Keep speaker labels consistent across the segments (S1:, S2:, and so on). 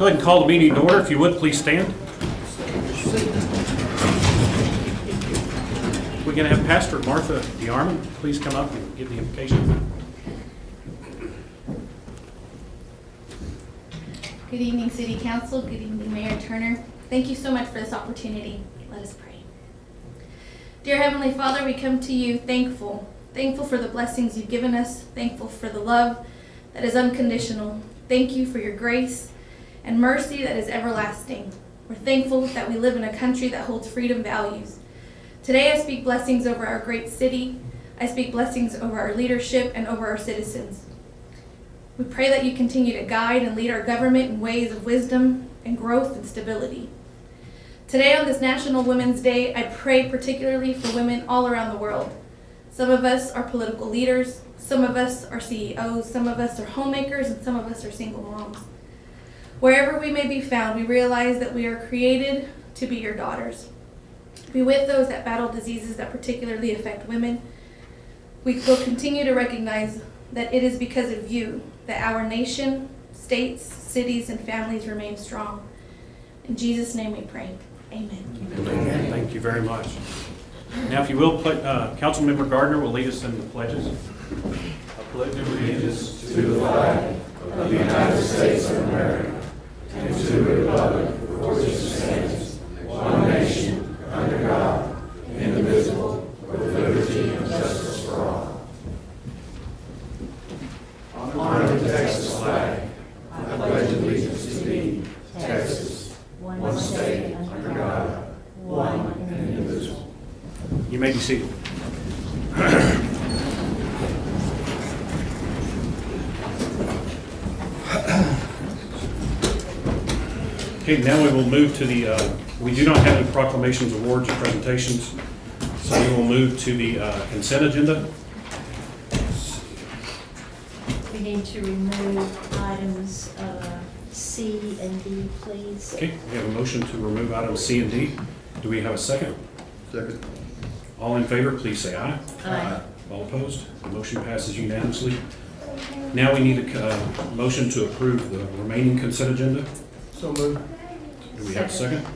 S1: Go ahead and call the meeting to order. If you would, please stand. We're going to have Pastor Martha DeArmond please come up and give the invocation.
S2: Good evening, City Council. Good evening, Mayor Turner. Thank you so much for this opportunity. Let us pray. Dear Heavenly Father, we come to you thankful for the blessings you've given us, thankful for the love that is unconditional. Thank you for your grace and mercy that is everlasting. We're thankful that we live in a country that holds freedom values. Today I speak blessings over our great city. I speak blessings over our leadership and over our citizens. We pray that you continue to guide and lead our government in ways of wisdom and growth and stability. Today on this National Women's Day, I pray particularly for women all around the world. Some of us are political leaders, some of us are CEOs, some of us are homemakers, and some of us are single moms. Wherever we may be found, we realize that we are created to be your daughters. Be with those that battle diseases that particularly affect women. We will continue to recognize that it is because of you that our nation, states, cities, and families remain strong. In Jesus' name we pray. Amen.
S1: Amen. Thank you very much. Now, if you will, Councilmember Gardner will lead us in the pledges.
S3: I pledge allegiance to the flag of the United States of America and to the republic for which it stands, one nation, under God, indivisible, with liberty and justice for all. Honor the Texas flag. I pledge allegiance to thee, Texas, one state, under God, one and indivisible.
S1: You may be seated. Okay, now we will move to the, we do not have any proclamations, awards, or presentations, so we will move to the consent agenda.
S4: We need to remove items C and D, please.
S1: Okay, we have a motion to remove items C and D. Do we have a second?
S3: Second.
S1: All in favor, please say aye.
S4: Aye.
S1: All opposed? The motion passes unanimously. Now we need a motion to approve the remaining consent agenda.
S3: So moved.
S1: Do we have a second?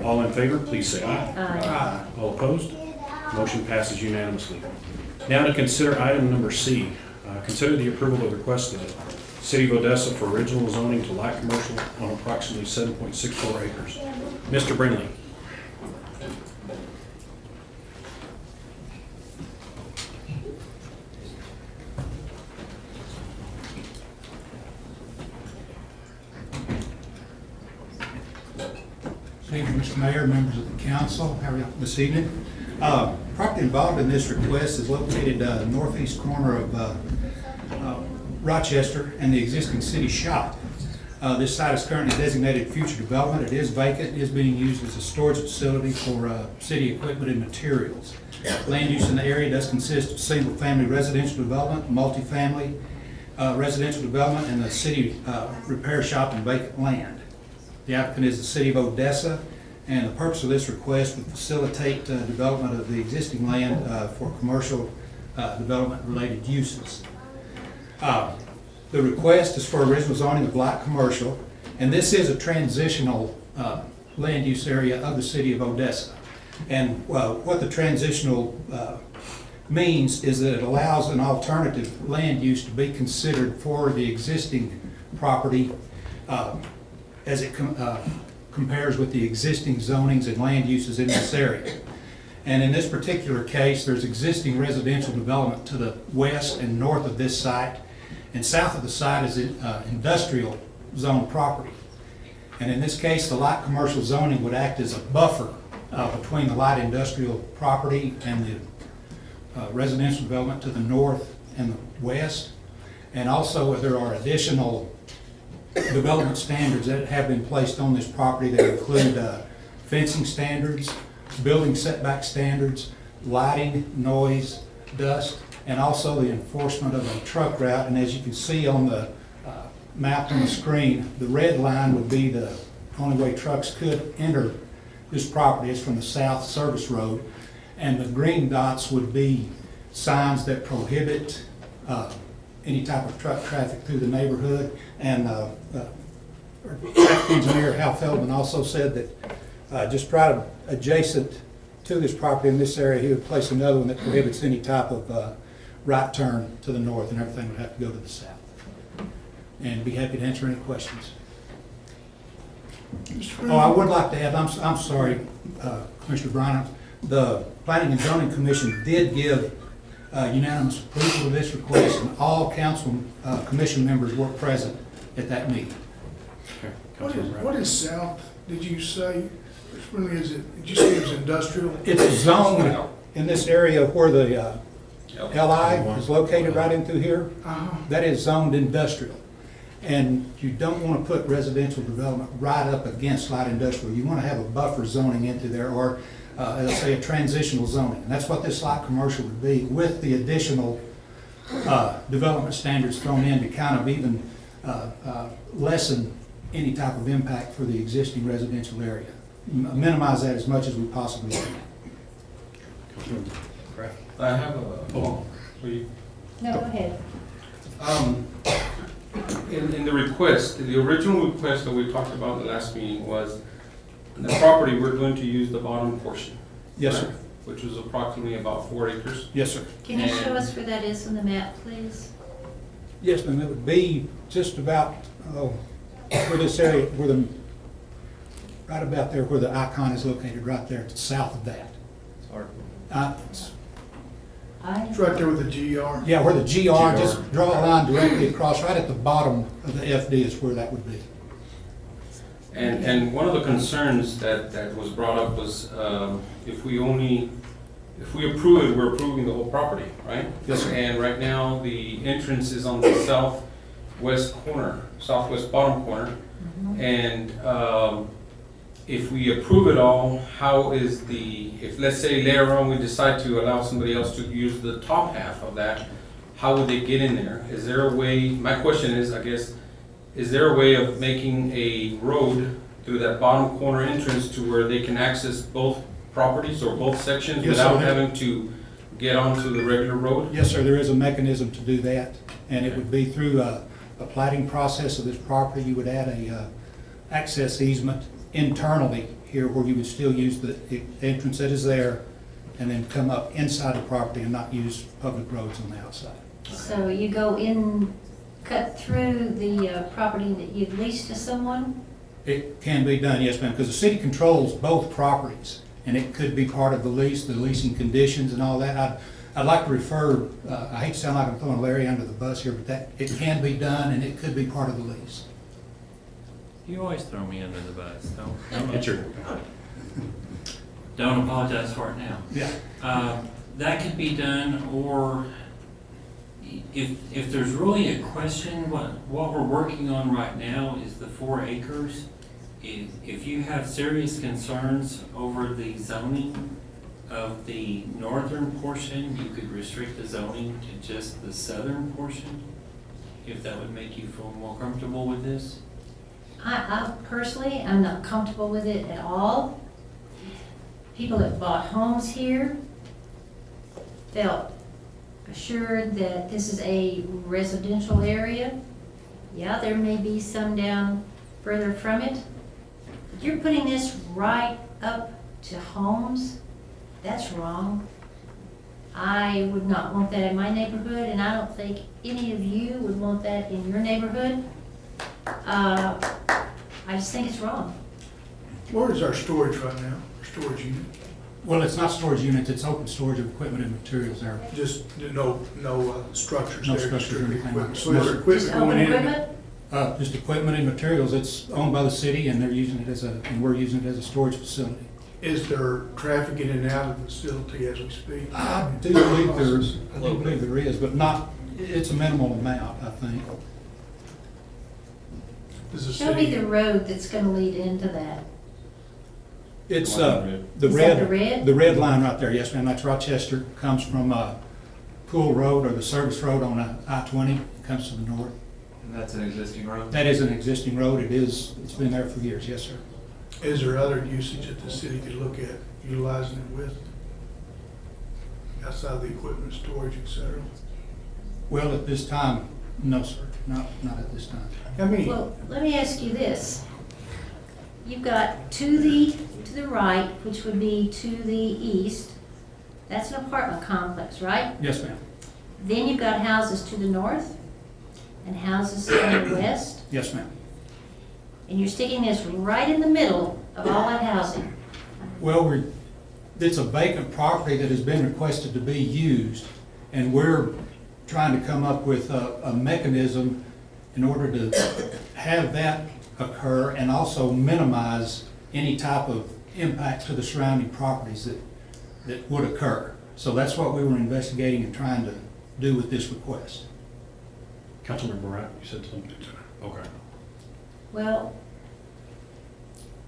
S1: All in favor, please say aye.
S4: Aye.
S1: All opposed? Motion passes unanimously. Now to consider item number C. Consider the approval of the request of the City of Odessa for original zoning to light commercial on approximately 7.64 acres. Mr. Brindley.
S5: Thank you, Mr. Mayor, members of the council. How are you this evening? Property involved in this request is located northeast corner of Rochester and the existing city shop. This site is currently designated future development. It is vacant. It is being used as a storage facility for city equipment and materials. Land use in the area does consist of single-family residential development, multifamily residential development, and the city repair shop and vacant land. The applicant is the City of Odessa, and the purpose of this request would facilitate development of the existing land for commercial development-related uses. The request is for original zoning of light commercial, and this is a transitional land use area of the City of Odessa. And what the transitional means is that it allows an alternative land use to be considered for the existing property as it compares with the existing zonings and land uses in this area. And in this particular case, there's existing residential development to the west and north of this site, and south of the site is industrial zone property. And in this case, the light commercial zoning would act as a buffer between the light industrial property and the residential development to the north and the west. And also there are additional development standards that have been placed on this property that include fencing standards, building setback standards, lighting, noise, dust, and also the enforcement of a truck route. And as you can see on the map on the screen, the red line would be the only way trucks could enter this property is from the south service road, and the green dots would be signs that prohibit any type of truck traffic through the neighborhood, and our traffic engineer, Hal Feldman, also said that just right adjacent to this property in this area, he would place another one that prohibits any type of right turn to the north, and everything would have to go to the south. And be happy to answer any questions. Oh, I would like to add, I'm sorry, Commissioner Bryant, the Planning and Zoning Commission did give unanimous approval of this request, and all council commission members were present at that meeting.
S1: Okay,
S3: What
S1: Councilman Brown.
S3: is south, did you say? Which one is it? Did you say it was industrial?
S5: It's a zone in this area where the LI is located right in through here.
S3: Uh-huh.
S5: That is zoned industrial. And you don't want to put residential development right up against light industrial. You want to have a buffer zoning into there, or let's say a transitional zoning. And that's what this light commercial would be, with the additional development standards thrown in to kind of even lessen any type of impact for the existing residential area. Minimize that as much as we possibly can.
S1: Councilman Kraft.
S6: I have a,
S4: No, go ahead.
S6: in the request, the original request that we talked about in the last meeting was the property, we're going to use the bottom portion.
S5: Yes, sir.
S6: right? Which was approximately about 4 acres.
S5: Yes, sir.
S4: Can you show us where that is on the map, please?
S5: Yes, ma'am, it would be just about, where this area, right about there where the icon is located, right there, to the south of that. It's-
S3: It's right there with the GR.
S5: Yeah, where the GR, just draw a line directly across, right at the bottom of the FD is where that would be.
S6: And one of the concerns that was brought up was if we approve it, we're approving the whole property, right?
S5: Yes, sir.
S6: And right now, the entrance is on the southwest corner, southwest bottom corner. And if we approve it all, how is if let's say later on we decide to allow somebody else to use the top half of that, how would they get in there? Is there a way, my question is, I guess, is there a way of making a road through that bottom corner entrance to where they can access both properties or both sections
S5: Yes, sir.
S6: without having to get onto the regular road?
S5: Yes, sir, there is a mechanism to do that, and it would be through a plating process of this property. You would add a access easement internally here where you would still use the entrance that is there, and then come up inside the property and not use public roads on the outside.
S4: So you go in, cut through the property that you've leased to someone?
S5: It can be done, yes, ma'am, because the city controls both properties, and it could be part of the lease, the leasing conditions and all that. I'd like to refer, I hate to sound like I'm throwing Larry under the bus here, but that, it can be done, and it could be part of the lease.
S7: You always throw me under the bus.
S1: It's your,
S7: Don't apologize for it now.
S5: Yeah.
S7: That could be done, or if there's really a question, what we're working on right now is the 4 acres. If you have serious concerns over the zoning of the northern portion, you could restrict the zoning to just the southern portion, if that would make you feel more comfortable with this.
S4: I personally, I'm not comfortable with it at all. People that bought homes here felt assured that this is a residential area. Yeah, there may be some down further from it. But you're putting this right up to homes. That's wrong. I would not want that in my neighborhood, and I don't think any of you would want that in your neighborhood. I just think it's wrong.
S3: Where is our storage right now, our storage unit?
S5: Well, it's not storage units, it's open storage of equipment and materials there.
S3: Just no structures
S5: No
S3: there, just
S5: structures or
S3: strictly
S5: anything
S3: equipment.
S5: like
S3: So
S5: that.
S3: is there
S4: Just
S3: equipment
S4: open
S3: going in?
S4: equipment?
S5: Just equipment and materials. It's owned by the city, and they're using it and we're using it as a storage facility.
S3: Is there traffic in and out of the facility as we speak?
S5: I do believe there is, but not, it's a minimal amount, I think.
S3: Does the
S4: Show me
S3: city,
S4: the road that's gonna lead into that.
S5: It's,
S6: The one
S5: the
S4: Is that
S5: red.
S4: the red?
S5: The red line right there, yes, ma'am. That's Rochester, comes from, Pool Road or the service road on I-20, comes to the north.
S8: And that's an existing road?
S5: That is an existing road. It's been there for years, yes, sir.
S3: is there other usage that the city could look at utilizing it with? Outside of the equipment storage, et cetera?
S5: Well, at this time, No, sir, not at this time.
S1: I mean,
S4: Well, let me ask you this. You've got to the right, which would be to the east, that's an apartment complex, right?
S5: Yes, ma'am.
S4: Then you've got houses to the north and houses to the west,
S5: Yes, ma'am.
S4: and you're sticking this right in the middle of all that housing.
S5: Well, it's a vacant property that has been requested to be used, and we're trying to come up with a mechanism in order to have that occur and also minimize any type of impact to the surrounding properties that would occur. So that's what we were investigating and trying to do with this request.
S1: Councilmember Wright, you said something. Okay.
S4: Well,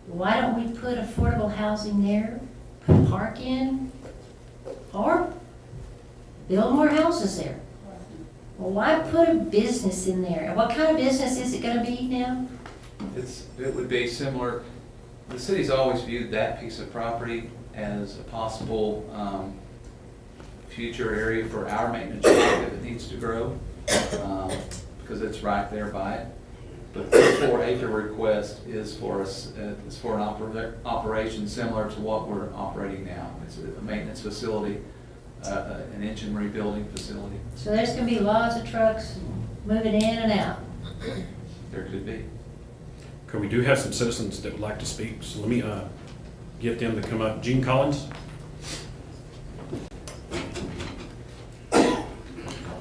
S4: why don't we put affordable housing there, put a park in, or build more houses there? Well, why put a business in there? And what kind of business is it gonna be now?
S8: It would be similar, the city's always viewed that piece of property as a possible future area for our maintenance shop if it needs to grow, because it's right there by it. But the 4-acre request is for us, is for an operation similar to what we're operating now. It's a maintenance facility, an engine rebuilding facility.
S4: So there's gonna be lots of trucks moving in and out.
S8: There could be.
S1: Okay, we do have some citizens that would like to speak, so let me get them to come up. Gene Collins?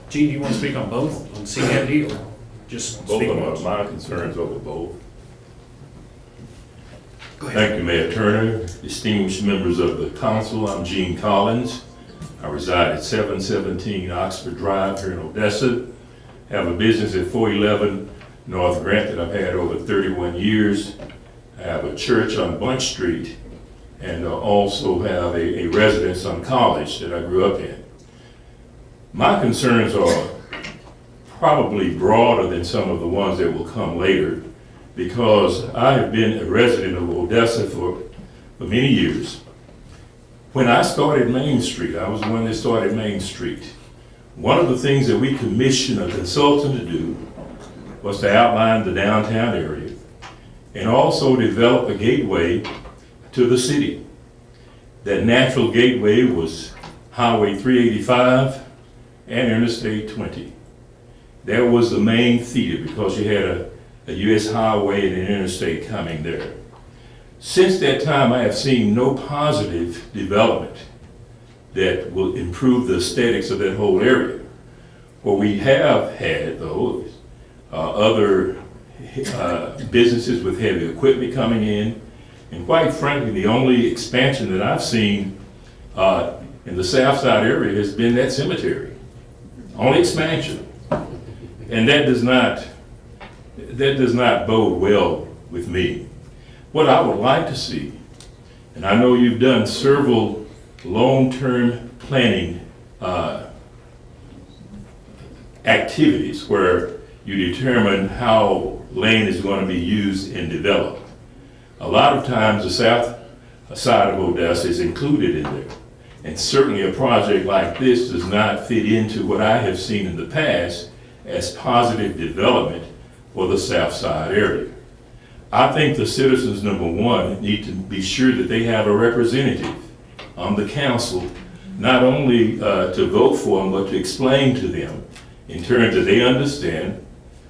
S1: Gene, do you want to speak on both, on C and D, or just
S9: Both
S1: speak
S9: of
S1: on
S9: them
S1: one?
S9: are my concerns over both.
S1: Go ahead.
S9: Thank you, Mayor Turner, distinguished members of the council. I'm Gene Collins. I reside at 717 Oxford Drive here in Odessa. Have a business at 411 North Grant that I've had over 31 years. I have a church on Bunch Street and also have a residence on College that I grew up in. My concerns are probably broader than some of the ones that will come later, because I have been a resident of Odessa for many years. When I started Main Street, I was the one that started Main Street. One of the things that we commissioned a consultant to do was to outline the downtown area and also develop a gateway to the city. That natural gateway was Highway 385 and Interstate 20. That was the main theater because you had a US highway and an interstate coming there. Since that time, I have seen no positive development that will improve the aesthetics of that whole area. What we have had, though, is other businesses with heavy equipment coming in, and quite frankly, the only expansion that I've seen in the South Side area has been that cemetery. Only expansion. And that does not bode well with me. What I would like to see, and I know you've done several long-term planning activities where you determine how land is going to be used and developed. A lot of times the south side of Odessa is included in there. And certainly a project like this does not fit into what I have seen in the past as positive development for the south side area. I think the citizens, number one, need to be sure that they have a representative on the council, not only to vote for them, but to explain to them in terms that they understand,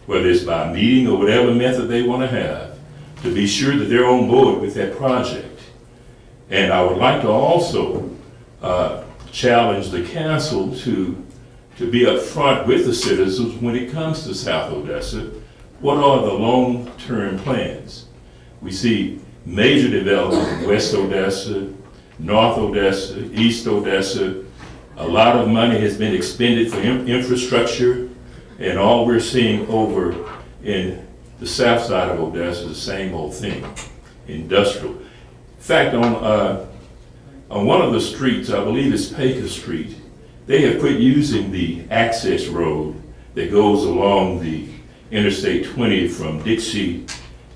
S9: whether it's by meeting or whatever method they want to have, to be sure that they're on board with that project. And I would like to also challenge the council to be upfront with the citizens when it comes to South Odessa. What are the long-term plans? We see major development in West Odessa, North Odessa, East Odessa. A lot of money has been expended for infrastructure, and all we're seeing over in the south side of Odessa is the same old thing, industrial. In fact, on one of the streets, I believe it's Paker Street, they have quit using the access road that goes along the Interstate 20 from Dixie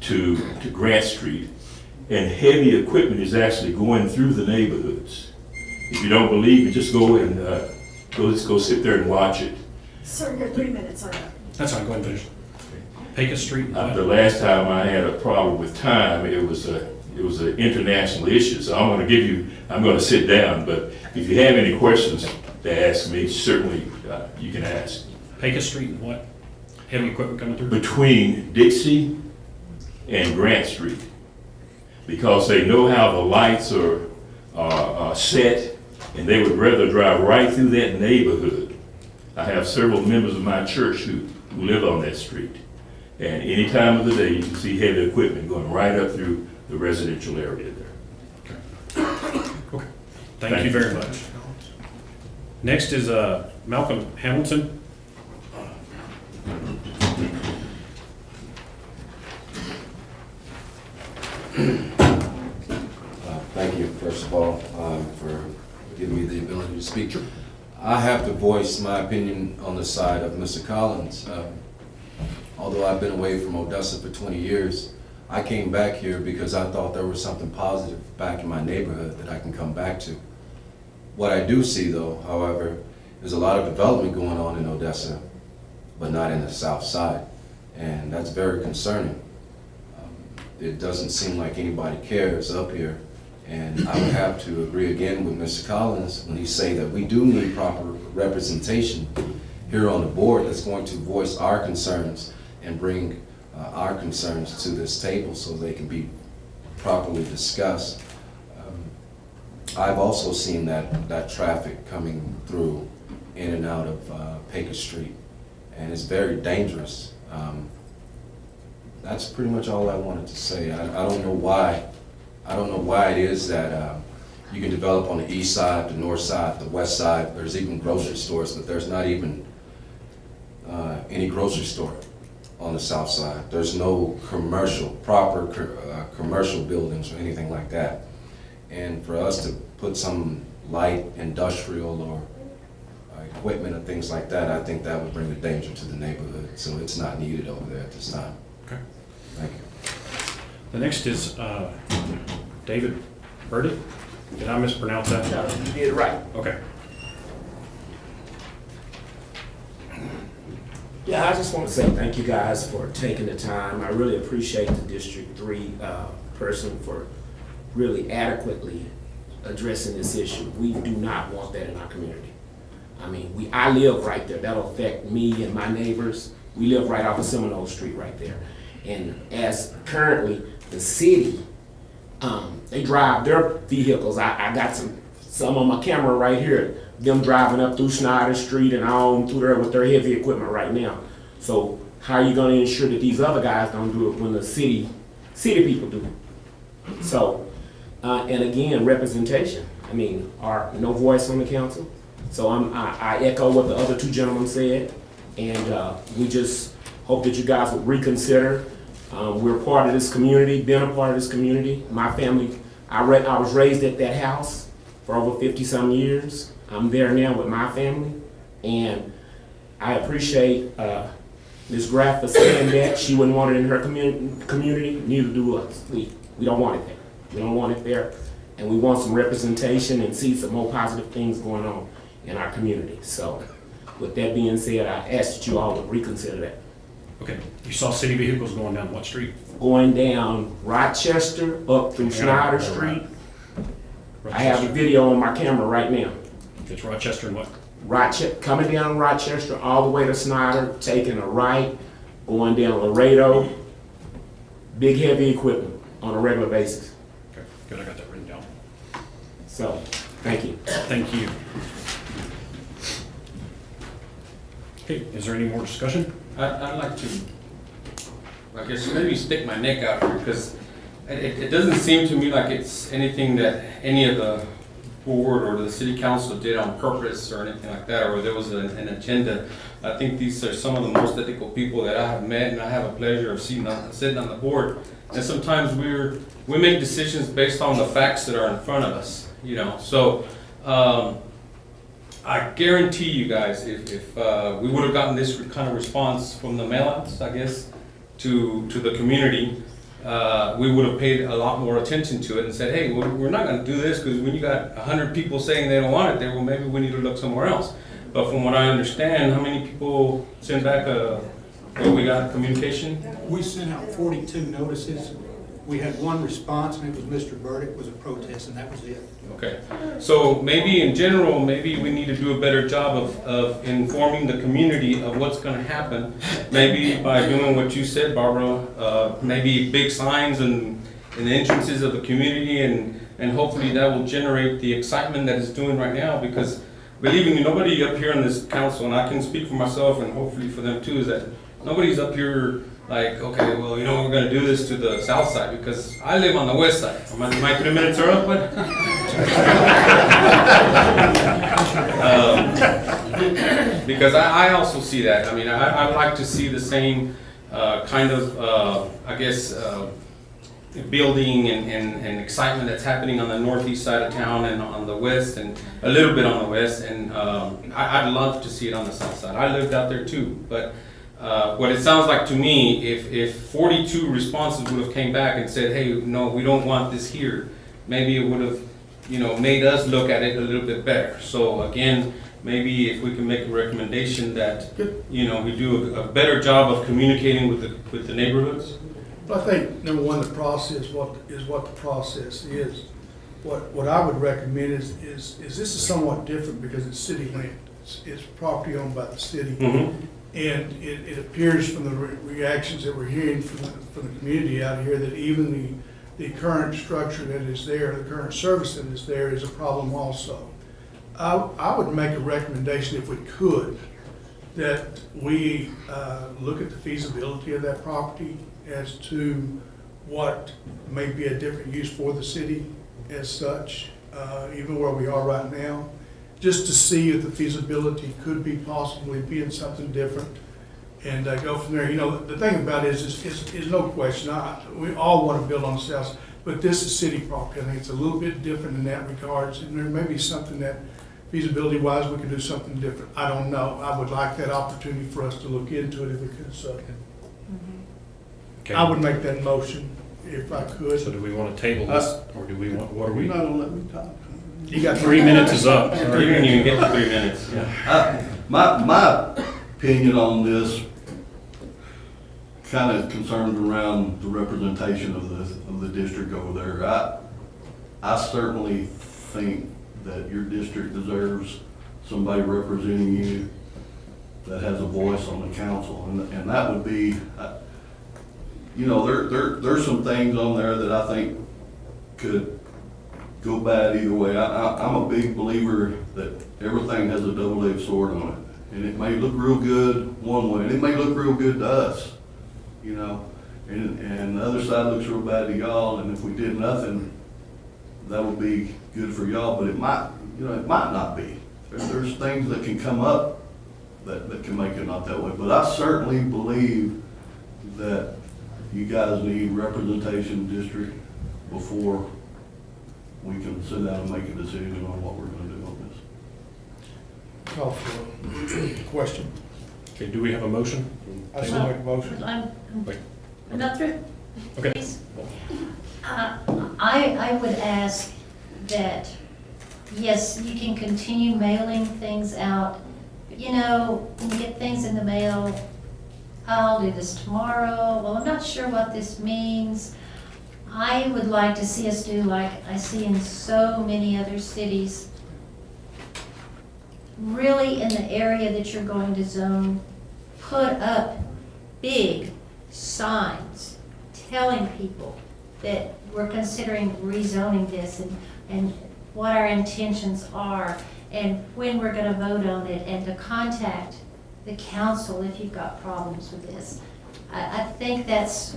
S9: to Grant Street, and heavy equipment is actually going through the neighborhoods. If you don't believe me, just go and go sit there and watch it.
S10: Sir, your 3 minutes are up.
S1: That's fine, go ahead and finish. Pecos Street and
S9: The
S1: what?
S9: last time I had a problem with time, it was an international issue, so I'm gonna sit down, but if you have any questions to ask me, certainly, you can ask.
S1: Pecos Street and what? Heavy equipment coming through?
S9: Between Dixie and Grant Street, because they know how the lights are set, and they would rather drive right through that neighborhood. I have several members of my church who live on that street, and any time of the day, you can see heavy equipment going right up through the residential area there.
S1: Okay, thank you very much. Next is Malcolm Hamilton.
S10: Thank you, first of all, for giving me the ability to speak. I have to voice my opinion on the side of Mr. Collins. Although I've been away from Odessa for 20 years, I came back here because I thought there was something positive back in my neighborhood that I can come back to. What I do see, though, however, is a lot of development going on in Odessa, but not in the south side, and that's very concerning. It doesn't seem like anybody cares up here, and I would have to agree again with Mr. Collins when he say that we do need proper representation here on the board that's going to voice our concerns and bring our concerns to this table so they can be properly discussed. I've also seen that traffic coming through in and out of Pecos Street, and it's very dangerous. That's pretty much all I wanted to say. I don't know why. I don't know why it is that you can develop on the east side, the north side, the west side. There's even grocery stores, but there's not even any grocery store on the south side. There's no proper commercial buildings or anything like that. And for us to put some light industrial or equipment and things like that, I think that would bring a danger to the neighborhood. So it's not needed over there at this time.
S1: Okay.
S10: Thank you.
S1: The next is David Burdick. Did I mispronounce that?
S11: No, you did it right.
S1: Okay.
S11: Yeah, I just want to say thank you guys for taking the time. I really appreciate the District 3 person for really adequately addressing this issue. We do not want that in our community. I mean, I live right there. That'll affect me and my neighbors. We live right off of Seminole Street right there. And as currently the city, they drive their vehicles. I got some on my camera right here, them driving up through Snyder Street and on through there with their heavy equipment right now. So how are you gonna ensure that these other guys don't do it when the city people do it? So, and again, representation. I mean, no voice on the council. So I echo what the other two gentlemen said, and we just hope that you guys would reconsider. We're part of this community, been a part of this community. My family, I was raised at that house for over 50-some years. I'm there now with my family, and I appreciate Ms. Graff for saying that. She wouldn't want it in her community, neither do us. We don't want it there. We don't want it there, and we want some representation and see some more positive things going on in our community. So with that being said, I ask that you all would reconsider that.
S1: Okay. You saw city vehicles going down what street?
S11: Going down Rochester, up through Snyder Street. I have a video on my camera right now.
S1: It's Rochester and what?
S11: Coming down Rochester all the way to Snyder, taking a right, going down Laredo. Big heavy equipment on a regular basis.
S1: Okay, good, I got that written down.
S11: So, thank you.
S1: Thank you. Okay, is there any more discussion?
S6: I'd like to, I guess, maybe stick my neck out here, because it doesn't seem to me like it's anything that any of the board or the city council did on purpose or anything like that, or there was an agenda. I think these are some of the most ethical people that I have met, and I have a pleasure of sitting on the board. And sometimes we make decisions based on the facts that are in front of us, you know. So I guarantee you guys, if we would have gotten this kind of response from the mailouts, I guess, to the community, we would have paid a lot more attention to it and said, hey, we're not going to do this, because when you got 100 people saying they don't want it there, well, maybe we need to look somewhere else. But from what I understand, how many people send back a Well, we got communication?
S5: We sent out 42 notices. We had one response, and it was Mr. Burdick was a protest, and that was it.
S6: Okay, so maybe in general, maybe we need to do a better job of informing the community of what's gonna happen. Maybe by doing what you said, Barbara, maybe big signs in the entrances of the community, and hopefully that will generate the excitement that it's doing right now, because believe me, nobody up here on this council, and I can speak for myself and hopefully for them too, is that nobody's up here like, okay, well, you know, we're gonna do this to the south side, because I live on the west side. My 3 minutes are up, but. Because I also see that. I mean, I like to see the same kind of, I guess, building and excitement that's happening on the northeast side of town and on the west, and a little bit on the west, and I'd love to see it on the south side. I lived out there too, but what it sounds like to me, if 42 responses would have came back and said, hey, no, we don't want this here, maybe it would have, you know, made us look at it a little bit better. So again, maybe if we can make a recommendation that, you know, we do a better job of communicating with the neighborhoods.
S12: I think, number one, the process, what the process is. What I would recommend is this is somewhat different because it's city land. It's property owned by the city.
S6: Mm-hmm.
S12: And it appears from the reactions that we're hearing from the community out here that even the current structure that is there, the current service that is there is a problem also. I would make a recommendation, if we could, that we look at the feasibility of that property as to what may be a different use for the city as such, even where we are right now, just to see if the feasibility could be possibly being something different, and go from there. You know, the thing about it is no question, we all want to build on the south, but this is city property. I think it's a little bit different in that regards, and there may be something that feasibility-wise we could do something different. I don't know. I would like that opportunity for us to look into it if we could. So
S1: Okay.
S12: I would make that motion if I could.
S1: So do we want to table this, or do we want, what are we?
S12: You're not gonna let me talk. You got
S1: 3 minutes is up.
S6: You didn't even get to 3 minutes.
S3: My opinion on this kind of concerns around the representation of the district over there. I certainly think that your district deserves somebody representing you that has a voice on the council, and that would be, you know, there's some things on there that I think could go bad either way. I'm a big believer that everything has a double-edged sword on it, and it may look real good one way, and it may look real good to us, you know, and the other side looks real bad to y'all, and if we did nothing, that would be good for y'all, but it might, you know, it might not be. There's things that can come up that can make it not that way, but I certainly believe that you guys need representation district before we can sit down and make a decision on what we're gonna do on this.
S12: Call for a question.
S1: Okay, do we have a motion?
S12: I still make a motion.
S4: I'm not through.
S1: Okay.
S4: Please. I would ask that, yes, you can continue mailing things out, but you know, when you get things in the mail, I'll do this tomorrow, well, I'm not sure what this means. I would like to see us do like I see in so many other cities, really in the area that you're going to zone, put up big signs telling people that we're considering rezoning this and what our intentions are and when we're going to vote on it, and to contact the council if you've got problems with this. I think that's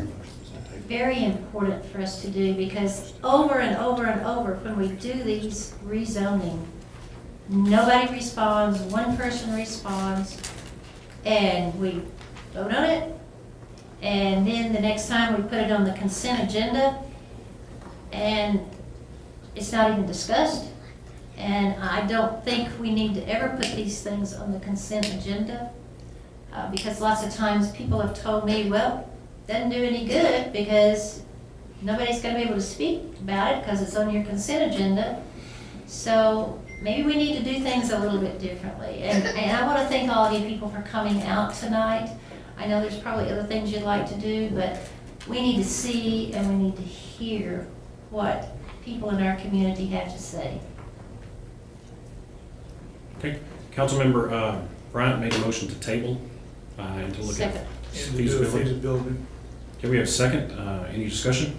S4: very important for us to do, because over and over and over, when we do these rezoning, nobody responds, one person responds, and we vote on it, and then the next time we put it on the consent agenda, and it's not even discussed. And I don't think we need to ever put these things on the consent agenda, because lots of times people have told me, well, it doesn't do any good because nobody's going to be able to speak about it because it's on your consent agenda. So maybe we need to do things a little bit differently. And I want to thank all of you people for coming out tonight. I know there's probably other things you'd like to do, but we need to see and we need to hear what people in our community have to say.
S1: Okay, Councilmember Bryant made a motion to table and to look at
S4: Second.
S12: And to do a
S1: feasibility.
S12: feasibility.
S1: Okay, we have a second. Any discussion?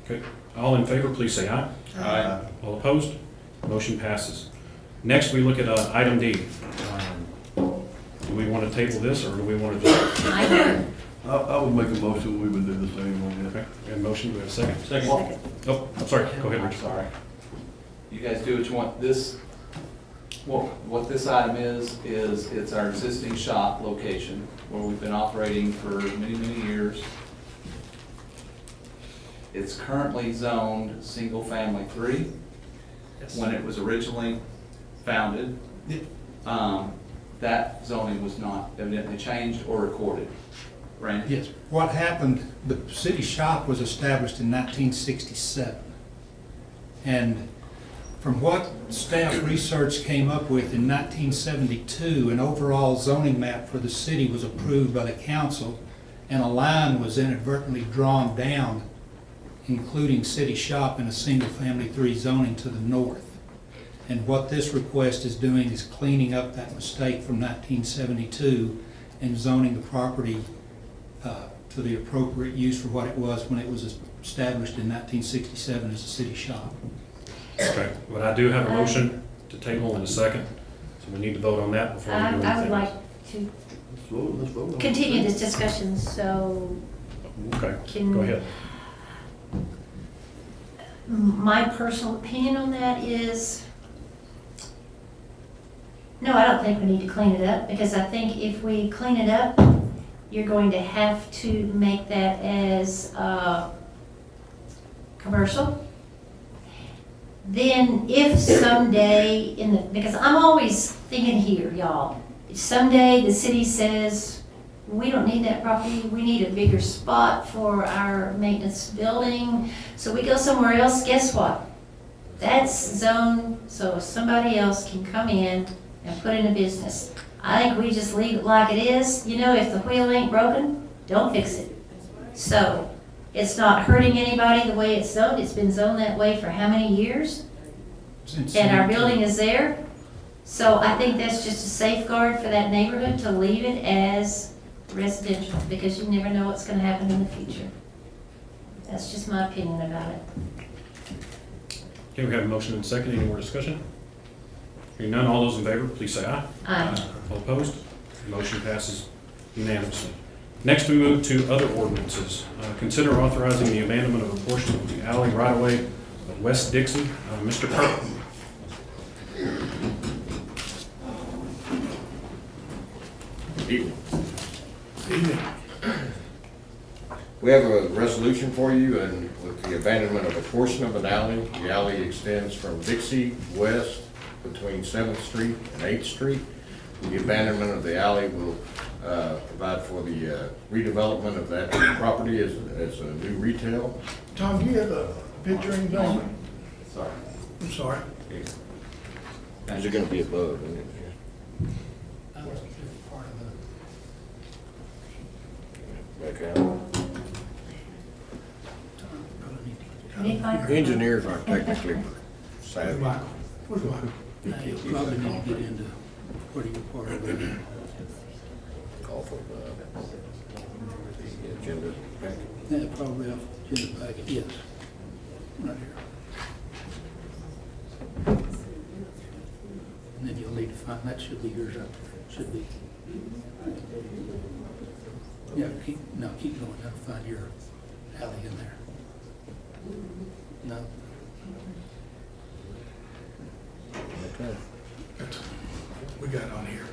S1: Okay, all in favor, please say aye.
S6: Aye.
S1: All opposed? Motion passes. Next, we look at item D. Do we want to table this, or do we want to just?
S3: I would make a motion, we would do the same on that.
S1: Okay, we have a motion, we have a second.
S6: Second.
S1: Oh, I'm sorry, go ahead,
S8: I'm
S1: Richard.
S8: sorry. You guys do what you want. What this item is it's our existing shop location where we've been operating for many, many years. It's currently zoned single family 3. When it was originally founded, that zoning was not evidently changed or recorded. Randy?
S5: Yes. What happened, the city shop was established in 1967. And from what staff research came up with in 1972, an overall zoning map for the city was approved by the council, and a line was inadvertently drawn down, including city shop in a single-family 3 zoning to the north. And what this request is doing is cleaning up that mistake from 1972 and zoning the property to the appropriate use for what it was when it was established in 1967 as a city shop.
S1: Okay, but I do have a motion to table in a second, so we need to vote on that before we do anything.
S4: I would like to
S3: Let's vote on it.
S4: continue this discussion, so
S1: Okay,
S4: can.
S1: go ahead.
S4: My personal opinion on that is, no, I don't think we need to clean it up, because I think if we clean it up, you're going to have to make that as commercial. Then if someday because I'm always thinking here, y'all, if someday the city says, we don't need that property, we need a bigger spot for our maintenance building, so we go somewhere else, guess what? That's zoned, so somebody else can come in and put in a business. I think we just leave it like it is. You know, if the wheel ain't broken, don't fix it. So, it's not hurting anybody the way it's zoned. It's been zoned that way for how many years?
S5: Since
S4: And our building is there. So I think that's just a safeguard for that neighborhood to leave it as residential, because you never know what's gonna happen in the future. That's just my opinion about it.
S1: Okay, we have a motion and a second. Any more discussion? Hearing none, all those in favor, please say aye.
S4: Aye.
S1: All opposed? Motion passes unanimously. Next, we move to other ordinances. Consider authorizing the abandonment of a portion of the alley right-of-way of West Dixie. Mr. Kirk.
S12: Evening.
S13: We have a resolution for you, and with the abandonment of a portion of an alley. The alley extends from Dixie west between 7th Street and 8th Street. The abandonment of the alley will provide for the redevelopment of that property as a new retail.
S12: Tom, do you have a picture or anything?
S8: Sorry.
S12: I'm sorry.
S13: Is it gonna be above, isn't it? Back out.
S4: Need my-
S13: Engineers aren't technically
S12: Where's
S13: savvy.
S12: Michael? Where's Michael?
S5: You probably need to get into what are you part of it.
S13: Off of the agenda packet.
S5: Yeah, probably off agenda packet, yes. Right here. And then you'll need to find, that should be yours up there, should be. Yeah, keep going, that'll find your alley in there. No.
S12: We got it on here.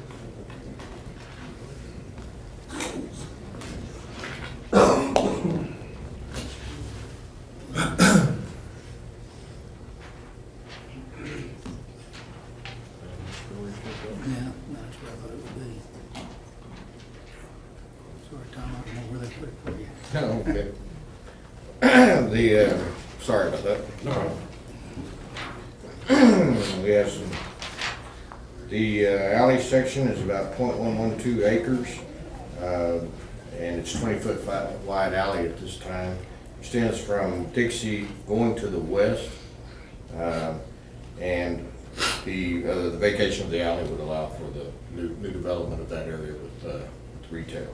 S5: Yeah, that's what I thought it would be. Sorry, Tom, I don't know where they put it for you.
S13: Okay. Sorry about that.
S1: No problem.
S13: We have some, the alley section is about .112 acres. and it's 20-foot wide alley at this time. Extends from Dixie going to the west, and the vacation of the alley would allow for the new development of that area with retail.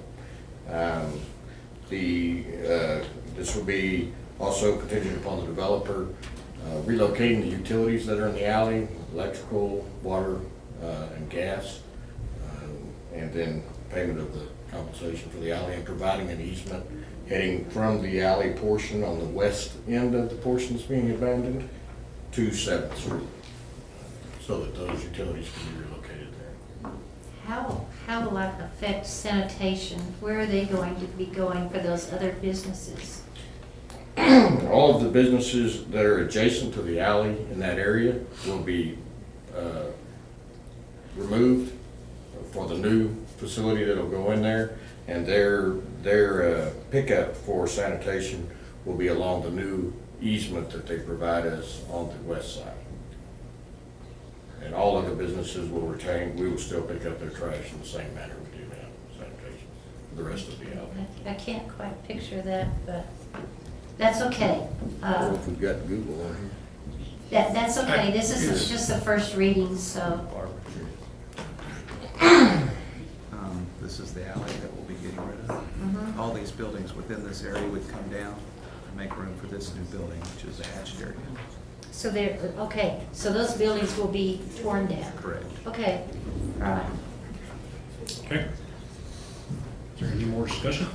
S13: This will be also contingent upon the developer relocating the utilities that are in the alley, electrical, water, and gas, and then payment of the compensation for the alley and providing an easement heading from the alley portion on the west end of the portion that's being abandoned to 7th Street, so that those utilities can be relocated there.
S4: How will that affect sanitation? Where are they going to be going for those other businesses?
S13: All of the businesses that are adjacent to the alley in that area will be removed for the new facility that'll go in there, and their pickup for sanitation will be along the new easement that they provide us on the west side. And all of the businesses will retain, we will still pick up their trash in the same manner we do now, sanitation, for the rest of the alley.
S4: I can't quite picture that, but that's okay.
S13: If we've got Google on here.
S4: That's okay. This is just the first reading, so.
S8: This is the alley that we'll be getting rid of. All these buildings within this area would come down and make room for this new building, which is a hatched area.
S4: So okay, so those buildings will be torn down?
S8: Correct.
S4: Okay, all right.
S1: Okay. Is there any more discussion?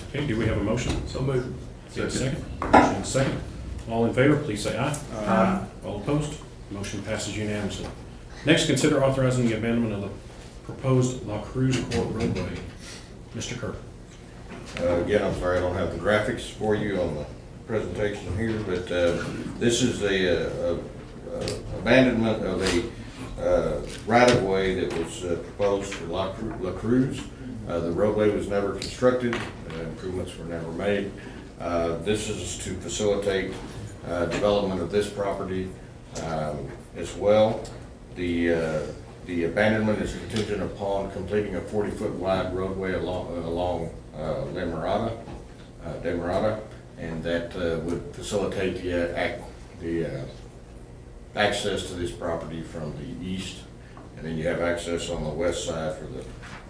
S1: Okay, do we have a motion?
S12: So moved.
S1: Is there a second? Motion and second. All in favor, please say aye. Aye. All opposed? Motion passes unanimously. Next, consider authorizing the abandonment of the proposed La Cruz Court roadway. Mr. Kerr.
S13: Again, I'm sorry I don't have the graphics for you on the presentation here, but this is a abandonment of a right-of-way that was proposed for La Cruz. The roadway was never constructed, improvements were never made. This is to facilitate development of this property as well. The abandonment is contingent upon completing a 40-foot wide roadway along Demerara, and that would facilitate the access to this property from the east, and then you have access on the west side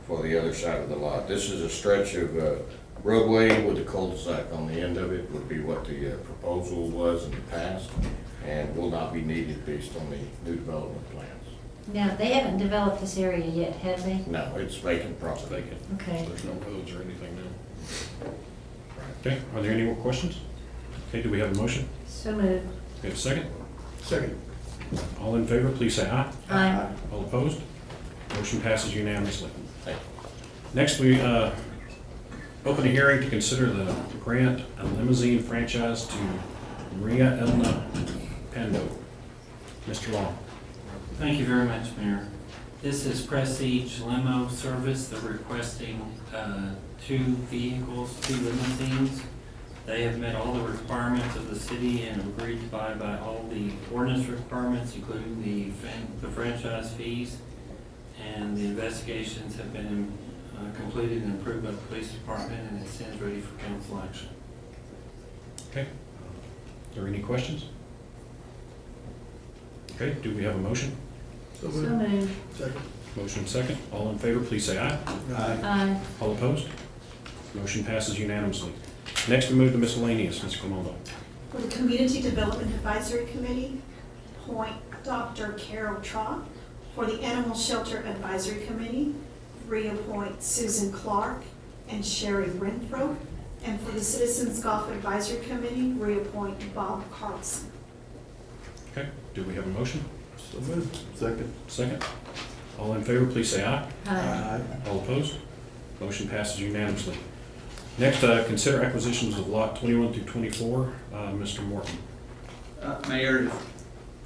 S13: for the other side of the lot. This is a stretch of roadway with a cul-de-sac on the end of it, would be what the proposal was in the past, and will not be needed based on the new development plans.
S4: Now, they haven't developed this area yet, have they?
S13: No, it's vacant property.
S1: Vacant.
S4: Okay.
S1: There's no roads or anything now. Okay, are there any more questions? Okay, do we have a motion?
S4: So moved.
S1: We have a second?
S12: Second.
S1: All in favor, please say aye.
S4: Aye.
S1: All opposed? Motion passes unanimously.
S13: Thank you.
S1: Next, we open a hearing to consider the grant a limousine franchise to Maria Elna Pando. Mr. Long.
S7: Thank you very much, Mayor. This is Prestige Limo Service. They're requesting 2 vehicles, 2 limousines. They have met all the requirements of the city and agreed to buy by all the ordinance requirements, including the franchise fees. And the investigations have been completed and approved by the police department, and it stands ready for council action.
S1: Okay. Are there any questions? Okay, do we have a motion?
S12: So
S4: So
S12: moved.
S4: moved.
S12: Second.
S1: Motion second. All in favor, please say aye.
S4: Aye.
S1: All opposed? Motion passes unanimously. Next, we move to miscellaneous. Ms. Comondo.
S14: For the Community Development Advisory Committee, appoint Dr. Carol Trott. For the Animal Shelter Advisory Committee, reappoint Susan Clark and Sherry Renfro. And for the Citizens Golf Advisory Committee, reappoint Bob Carlson.
S1: Okay, do we have a motion?
S12: So moved. Second.
S1: Second. All in favor, please say aye.
S4: Aye.
S1: All opposed? Motion passes unanimously. Next, consider acquisitions of lot 21 through 24. Mr. Morton.
S8: Mayor,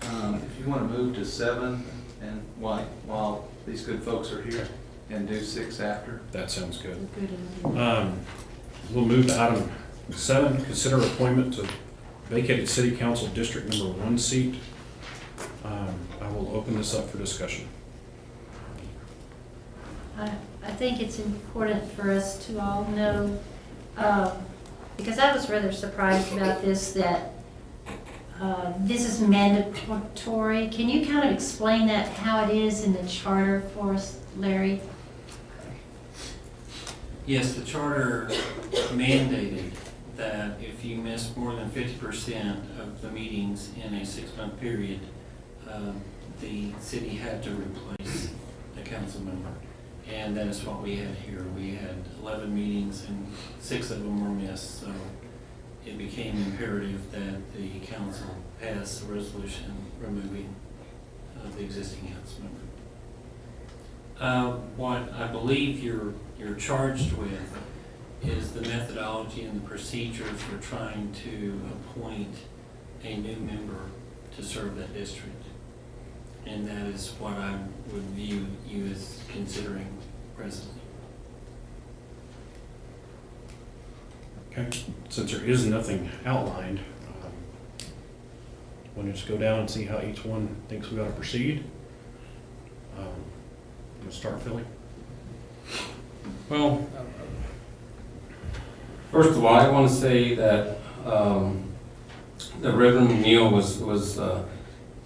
S8: if you want to move to 7 and while these good folks are here, and do 6 after.
S1: That sounds good.
S4: Good.
S1: We'll move to item 7, consider appointment to vacated City Council District Number 1 seat. I will open this up for discussion.
S4: I think it's important for us to all know, because I was rather surprised about this, that this is mandatory. Can you kind of explain that, how it is in the charter for us, Larry?
S7: Yes, the charter mandated that if you miss more than 50% of the meetings in a 6-month period, the city had to replace a council member. And that is what we had here. We had 11 meetings and 6 of them were missed, so it became imperative that the council pass a resolution removing the existing council member. What I believe you're charged with is the methodology and the procedure for trying to appoint a new member to serve that district. And that is what I would view you as considering presently.
S1: Okay, since there is nothing outlined, want to just go down and see how each one thinks we ought to proceed? Let's start, Philly.
S6: Well, first of all, I want to say that the Reverend Neal was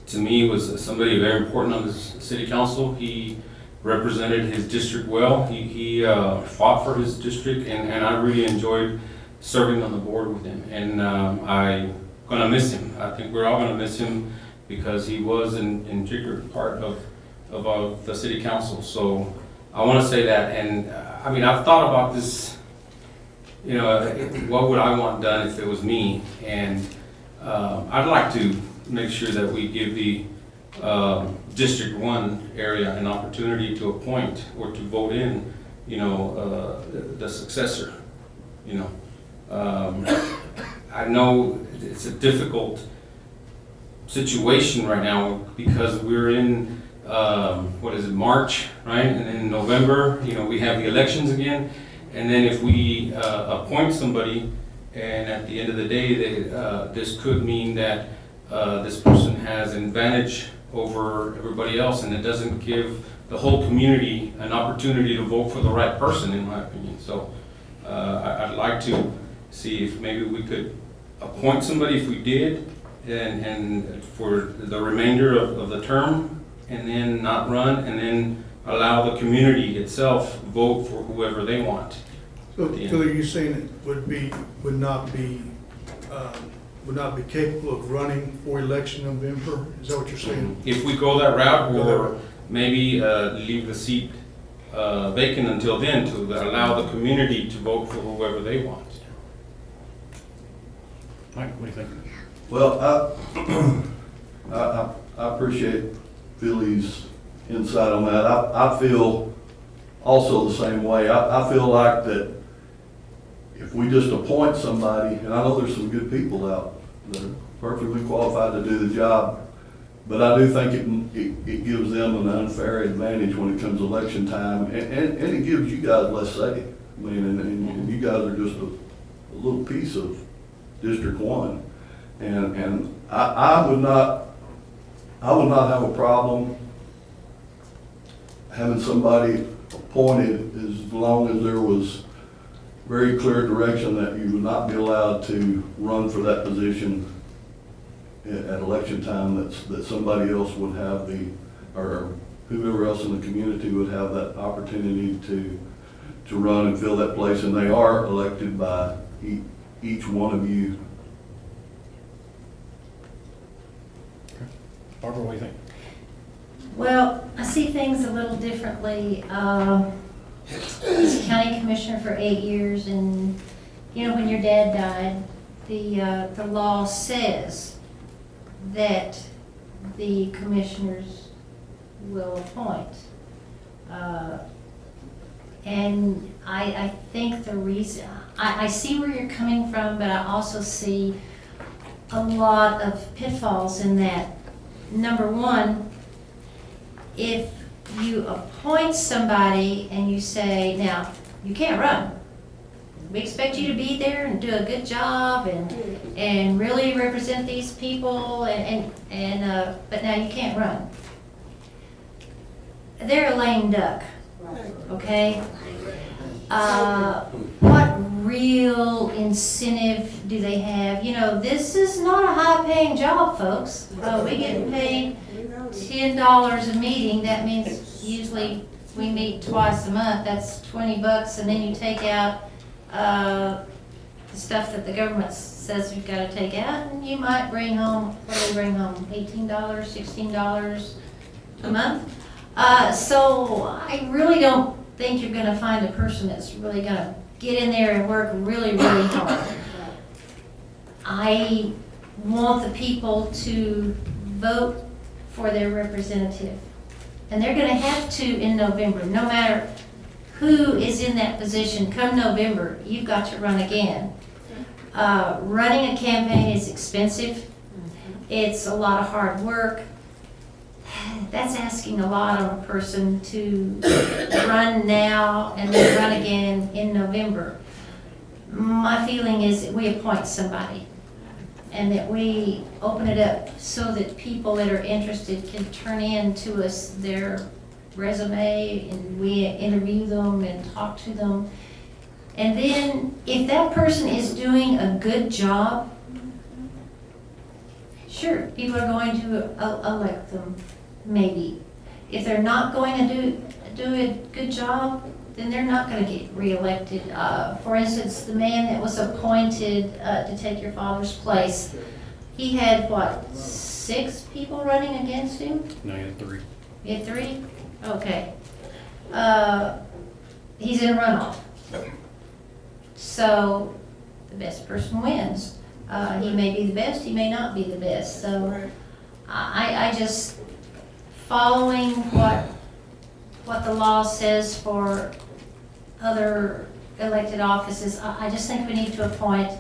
S6: to me, was somebody very important on this city council. He represented his district well. He fought for his district, and I really enjoyed serving on the board with him. And I'm gonna miss him. I think we're all gonna miss him because he was an integral part of the city council. So I want to say that. And I mean, I've thought about this. You know, what would I want done if it was me? And I'd like to make sure that we give the District 1 area an opportunity to appoint or to vote in, you know, the successor, you know. I know it's a difficult situation right now because we're in, March, right? And then in November, you know, we have the elections again. And then if we appoint somebody and at the end of the day, this could mean that this person has an advantage over everybody else, and it doesn't give the whole community an opportunity to vote for the right person, in my opinion. So I'd like to see if maybe we could appoint somebody if we did, and for the remainder of the term, and then not run, and then allow the community itself vote for whoever they want.
S12: So, are you saying it would not be capable of running for election in November? Is that what you're saying?
S6: If we go that route, or maybe leave the seat vacant until then to allow the community to vote for whoever they want.
S1: Mike, what do you think?
S3: Well, I appreciate Philly's insight on that. I feel also the same way. I feel like that if we just appoint somebody, and I know there's some good people out that are perfectly qualified to do the job, but I do think it gives them an unfair advantage when it comes election time, and it gives you guys less say. I mean, and you guys are just a little piece of District 1, and I would not have a problem having somebody appointed as long as there was very clear direction that you would not be allowed to run for that position at election time, that somebody else would have or whoever else in the community would have that opportunity to run and fill that place, and they are elected by each one of you.
S1: Barbara, what do you think?
S4: Well, I see things a little differently. I was a county commissioner for 8 years, and you know, when your dad died, the law says that the commissioners will appoint. And I think the reason, I see where you're coming from, but I also see a lot of pitfalls in that. Number one, if you appoint somebody and you say, now, you can't run. We expect you to be there and do a good job and really represent these people, but now you can't run. They're a lame duck. okay? What real incentive do they have? You know, this is not a high-paying job, folks. We get paid $10 a meeting. That means usually we meet twice a month. That's $20, and then you take out the stuff that the government says you've got to take out, and you might bring home, what do we bring home? $18, $16 a month. So I really don't think you're gonna find a person that's really gonna get in there and work really, really hard. I want the people to vote for their representative. And they're gonna have to in November, no matter who is in that position. Come November, you've got to run again. Running a campaign is expensive. It's a lot of hard work. That's asking a lot of a person to run now and then run again in November. My feeling is that we appoint somebody and that we open it up so that people that are interested can turn in to us their resume, and we interview them and talk to them. And then if that person is doing a good job, sure, people are going to elect them. Maybe. If they're not going to do a good job, then they're not going to get reelected. For instance, the man that was appointed to take your father's place, he had, what, 6 people running against him?
S1: No, you had 3.
S4: You had 3? Okay. He's in a runoff. So the best person wins. He may be the best, he may not be the best. So I just, following what the law says for other elected offices, I just think we need to appoint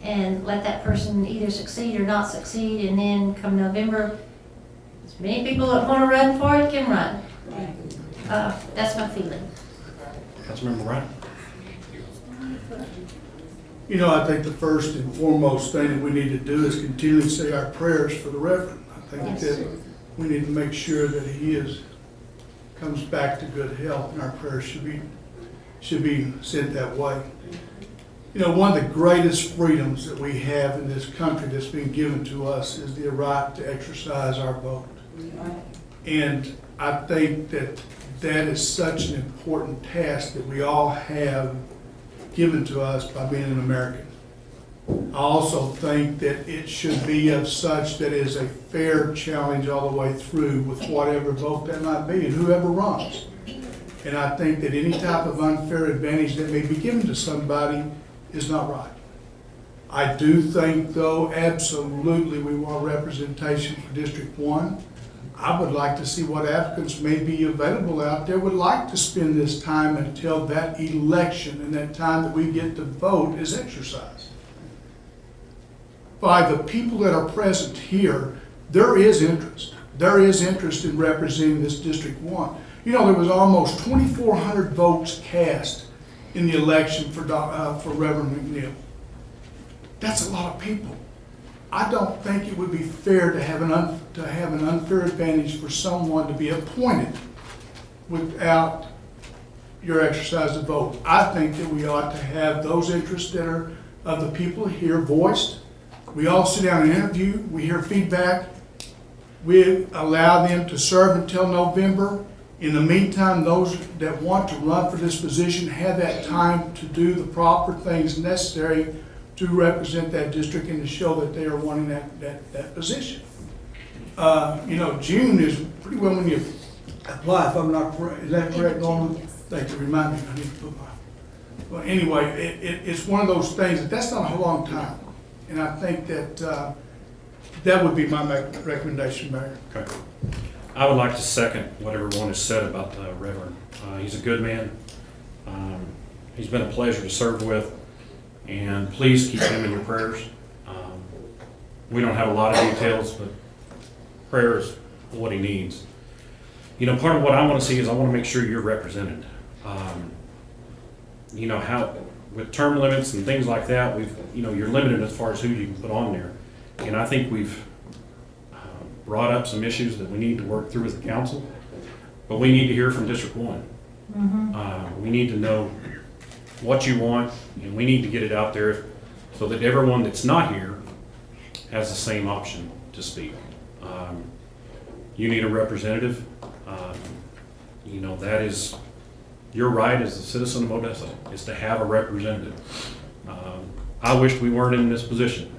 S4: and let that person either succeed or not succeed, and then come November, as many people that want to run for it can run. That's my feeling.
S1: Councilmember Ryan?
S12: You know, I think the first and foremost thing that we need to do is continually say our prayers for the Reverend. I think
S4: Yes.
S12: that we need to make sure that he comes back to good health, and our prayers should be sent that way. You know, one of the greatest freedoms that we have in this country that's been given to us is the right to exercise our vote. And I think that is such an important task that we all have given to us by being an American. I also think that it should be of such that it is a fair challenge all the way through with whatever vote that might be and whoever runs. And I think that any type of unfair advantage that may be given to somebody is not right. I do think, though, absolutely we want representation for District 1. I would like to see what applicants may be available out there would like to spend this time until that election and that time that we get to vote is exercised. By the people that are present here, there is interest. There is interest in representing this District 1. You know, there was almost 2,400 votes cast in the election for Reverend McNeil. That's a lot of people. I don't think it would be fair to have an unfair advantage for someone to be appointed without your exercise of vote. I think that we ought to have those interests that are of the people here voiced. We all sit down and interview, we hear feedback, we allow them to serve until November. In the meantime, those that want to run for this position have that time to do the proper things necessary to represent that district and to show that they are wanting that position. You know, June is pretty well when you apply, if I'm not correct. Is that correct, Norman? Thank you, remind me, I need to put my, well, anyway, it's one of those things that's not a whole long time. And I think that that would be my recommendation, Mayor.
S1: Okay. I would like to second what everyone has said about the Reverend. He's a good man. He's been a pleasure to serve with, and please keep him in your prayers. We don't have a lot of details, but prayer is what he needs. You know, part of what I want to see is I want to make sure you're represented. You know, how with term limits and things like that, you're limited as far as who you can put on there. And I think we've brought up some issues that we need to work through as a council, but we need to hear from District 1. We need to know what you want, and we need to get it out there so that everyone that's not here has the same option to speak. You need a representative. You know, that is your right as a citizen of Odessa, is to have a representative. I wish we weren't in this position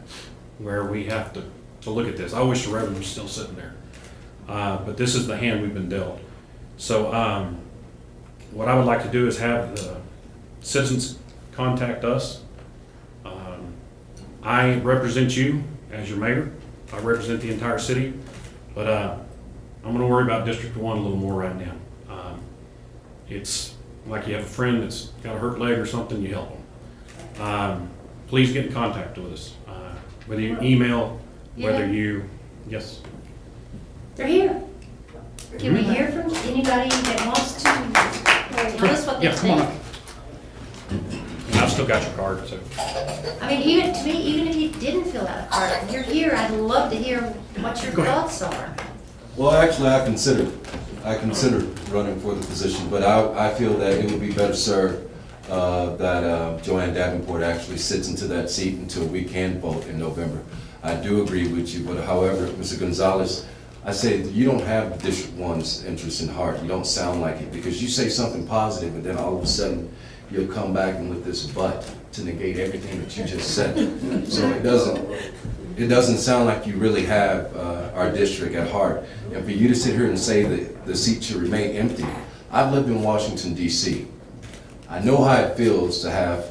S1: where we have to look at this. I wish the reverend was still sitting there. But this is the hand we've been dealt. So what I would like to do is have the citizens contact us. I represent you as your mayor. I represent the entire city, but I'm gonna worry about District 1 a little more right now. It's like you have a friend that's got a hurt leg or something, you help them. Please get in contact with us, whether you email, whether you, yes.
S4: They're here. Can we hear from anybody that wants to tell us what they
S1: Yeah, come on
S4: think?
S1: up. I've still got your card, so.
S4: I mean, even to me, even if you didn't fill out a card, if you're here, I'd love to hear what your
S1: Go ahead.
S4: thoughts are.
S10: Well, actually, I considered running for the position, but I feel that it would be better served that Joanne Davenport actually sits into that seat until we can vote in November. I do agree with you, but however, Mr. Gonzalez, I say that you don't have District 1's interest in heart. You don't sound like it, because you say something positive, and then all of a sudden, you'll come back and with this but to negate everything that you just said. So it doesn't sound like you really have our district at heart. And for you to sit here and say that the seat should remain empty, I've lived in Washington, D.C. I know how it feels to have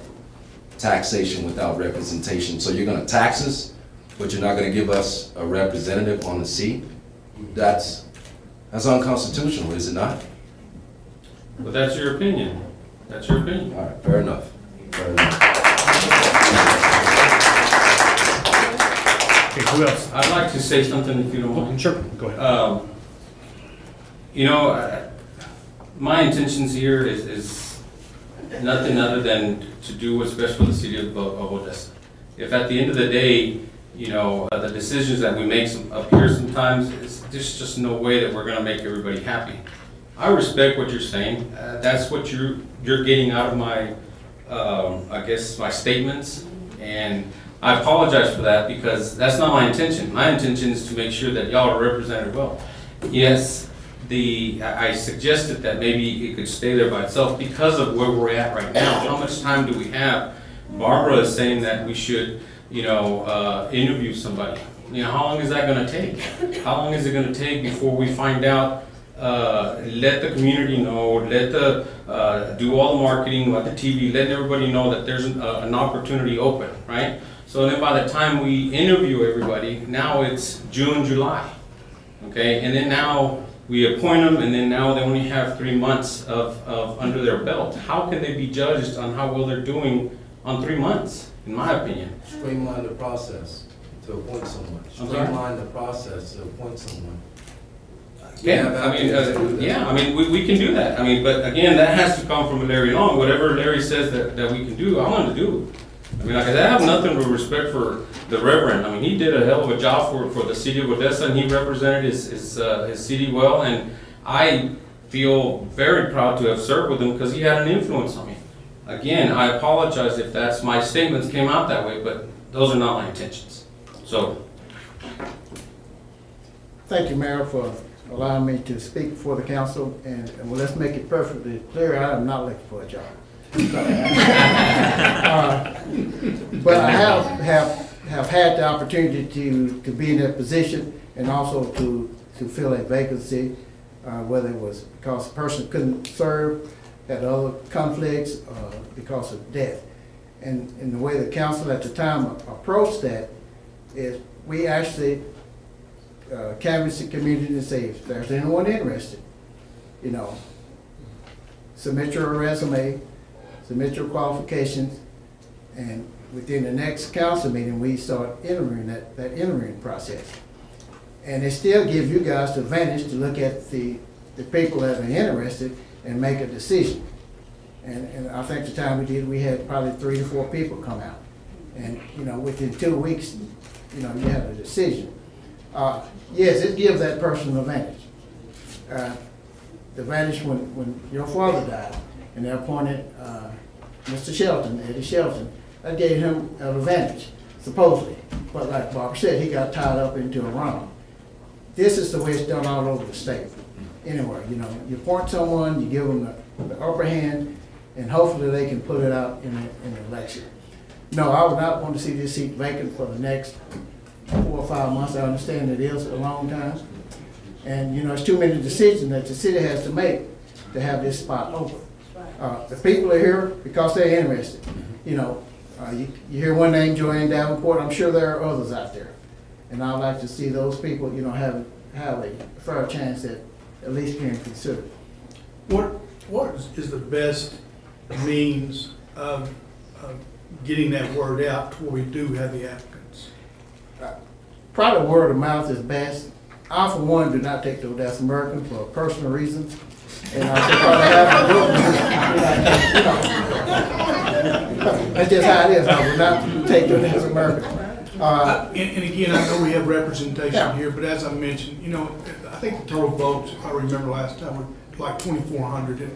S10: taxation without representation. So you're gonna tax us, but you're not gonna give us a representative on the seat? That's unconstitutional, is it not?
S6: But that's your opinion. That's your opinion.
S10: All right, fair enough. Fair enough.
S1: Okay, who else?
S6: I'd like to say something if you don't mind.
S1: Sure, go ahead.
S6: You know, my intentions here is nothing other than to do what's best for the city of Odessa. If at the end of the day, you know, the decisions that we make up here sometimes, there's just no way that we're gonna make everybody happy. I respect what you're saying. That's what you're getting out of my, I guess, my statements. And I apologize for that, because that's not my intention. My intention is to make sure that y'all are represented well. Yes, I suggested that maybe it could stay there by itself because of where we're at right now. How much time do we have? Barbara is saying that we should, you know, interview somebody. You know, how long is that gonna take? How long is it gonna take before we find out, let the community know, do all the marketing, let the TV, let everybody know that there's an opportunity open, right? So then by the time we interview everybody, now it's June, July, okay? And then now we appoint them, and then now they only have 3 months of under their belt. How can they be judged on how well they're doing on 3 months, in my opinion?
S10: Streamline the process to appoint someone.
S6: I'm sorry?
S10: Streamline the process to appoint someone.
S6: Yeah, I mean, we can do that. I mean, but again, that has to come from Larry Long. Whatever Larry says that we can do, I want to do. I mean, like I said, I have nothing but respect for the Reverend. I mean, he did a hell of a job for the city of Odessa, and he represented his city well. And I feel very proud to have served with him because he had an influence on me. Again, I apologize if my statements came out that way, but those are not my intentions. So.
S15: Thank you, Mayor, for allowing me to speak before the council, and well, let's make it perfectly clear, I am not looking for a job. But I have had the opportunity to be in that position, and also to fill a vacancy, whether it was because the person couldn't serve, had other conflicts, because of death. And the way the council at the time approached that is we actually canvass the community and say, if there's anyone interested, you know, submit your resume, submit your qualifications, and within the next council meeting, we start entering that entering process. And it still gives you guys the advantage to look at the people that are interested and make a decision. And I think the time we did, we had probably 3 to 4 people come out. And, you know, within 2 weeks, you know, you have a decision. Yes, it gives that person an advantage. the vanished when your father died, and they appointed Mr. Shelton, Eddie Shelton. That gave him an advantage, supposedly. But like Barbara said, he got tied up into a wrong. This is the way it's done all over the state. Anywhere, you know, you appoint someone, you give them the upper hand, and hopefully they can put it out in the election. No, I would not want to see this seat vacant for the next 4 or 5 months. I understand it is a long time. And, you know, it's too many decisions that the city has to make to have this spot open. The people are here because they're interested. You know, you hear one name, Joanne Davenport. I'm sure there are others out there. And I'd like to see those people, you know, have a fair chance at least being considered.
S12: What is the best means of getting that word out to where we do have the applicants?
S15: Probably word of mouth is best. I, for one, do not take the Odessa American for personal reasons. And I should probably have to do it. That's just how it is. I would not take the Odessa American.
S12: And again, I know we have representation here, but as I mentioned, you know, I think the total votes, if I remember last time, were like 2,400.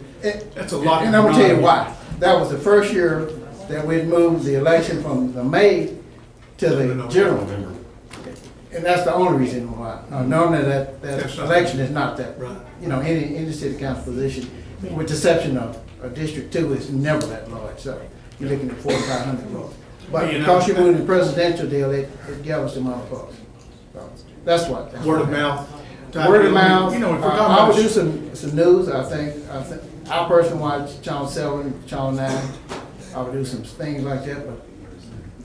S12: That's a lot.
S15: And I'm gonna tell you why. That was the first year that we'd moved the election from the May to the general. And that's the only reason why. Normally that election is not that, you know, any city council position, with the exception of District 2, is never that large. So you're looking at 4,500 votes. But because you moved the presidential deal, it gave us the amount of votes. So that's what.
S12: Word of mouth.
S15: Word of mouth.
S12: You know, if we're
S15: I would
S12: talking
S15: do some news. I personally watch Channel 7, Channel 9. I would do some things like that, but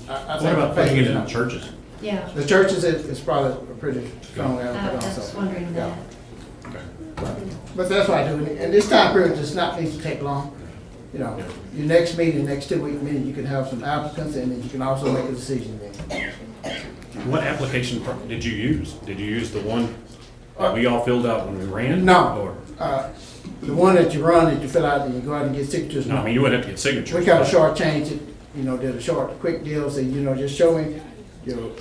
S15: I think.
S1: What about putting it in churches?
S4: Yeah,
S15: The churches is probably a pretty strong element
S4: I was
S15: also.
S4: wondering that.
S15: But that's what I do. And this time period does not need to take long. You know, your next meeting, next 2-week meeting, you can have some applicants, and then you can also make a decision then.
S1: What application did you use? Did you use the one that we all filled out when we ran?
S15: No. The one that you run, that you fill out, and you go out and get signatures.
S1: No, I mean, you wouldn't have to get signatures.
S15: We kind of shortchanged it, you know, did a short, quick deal, say, you know, just show me your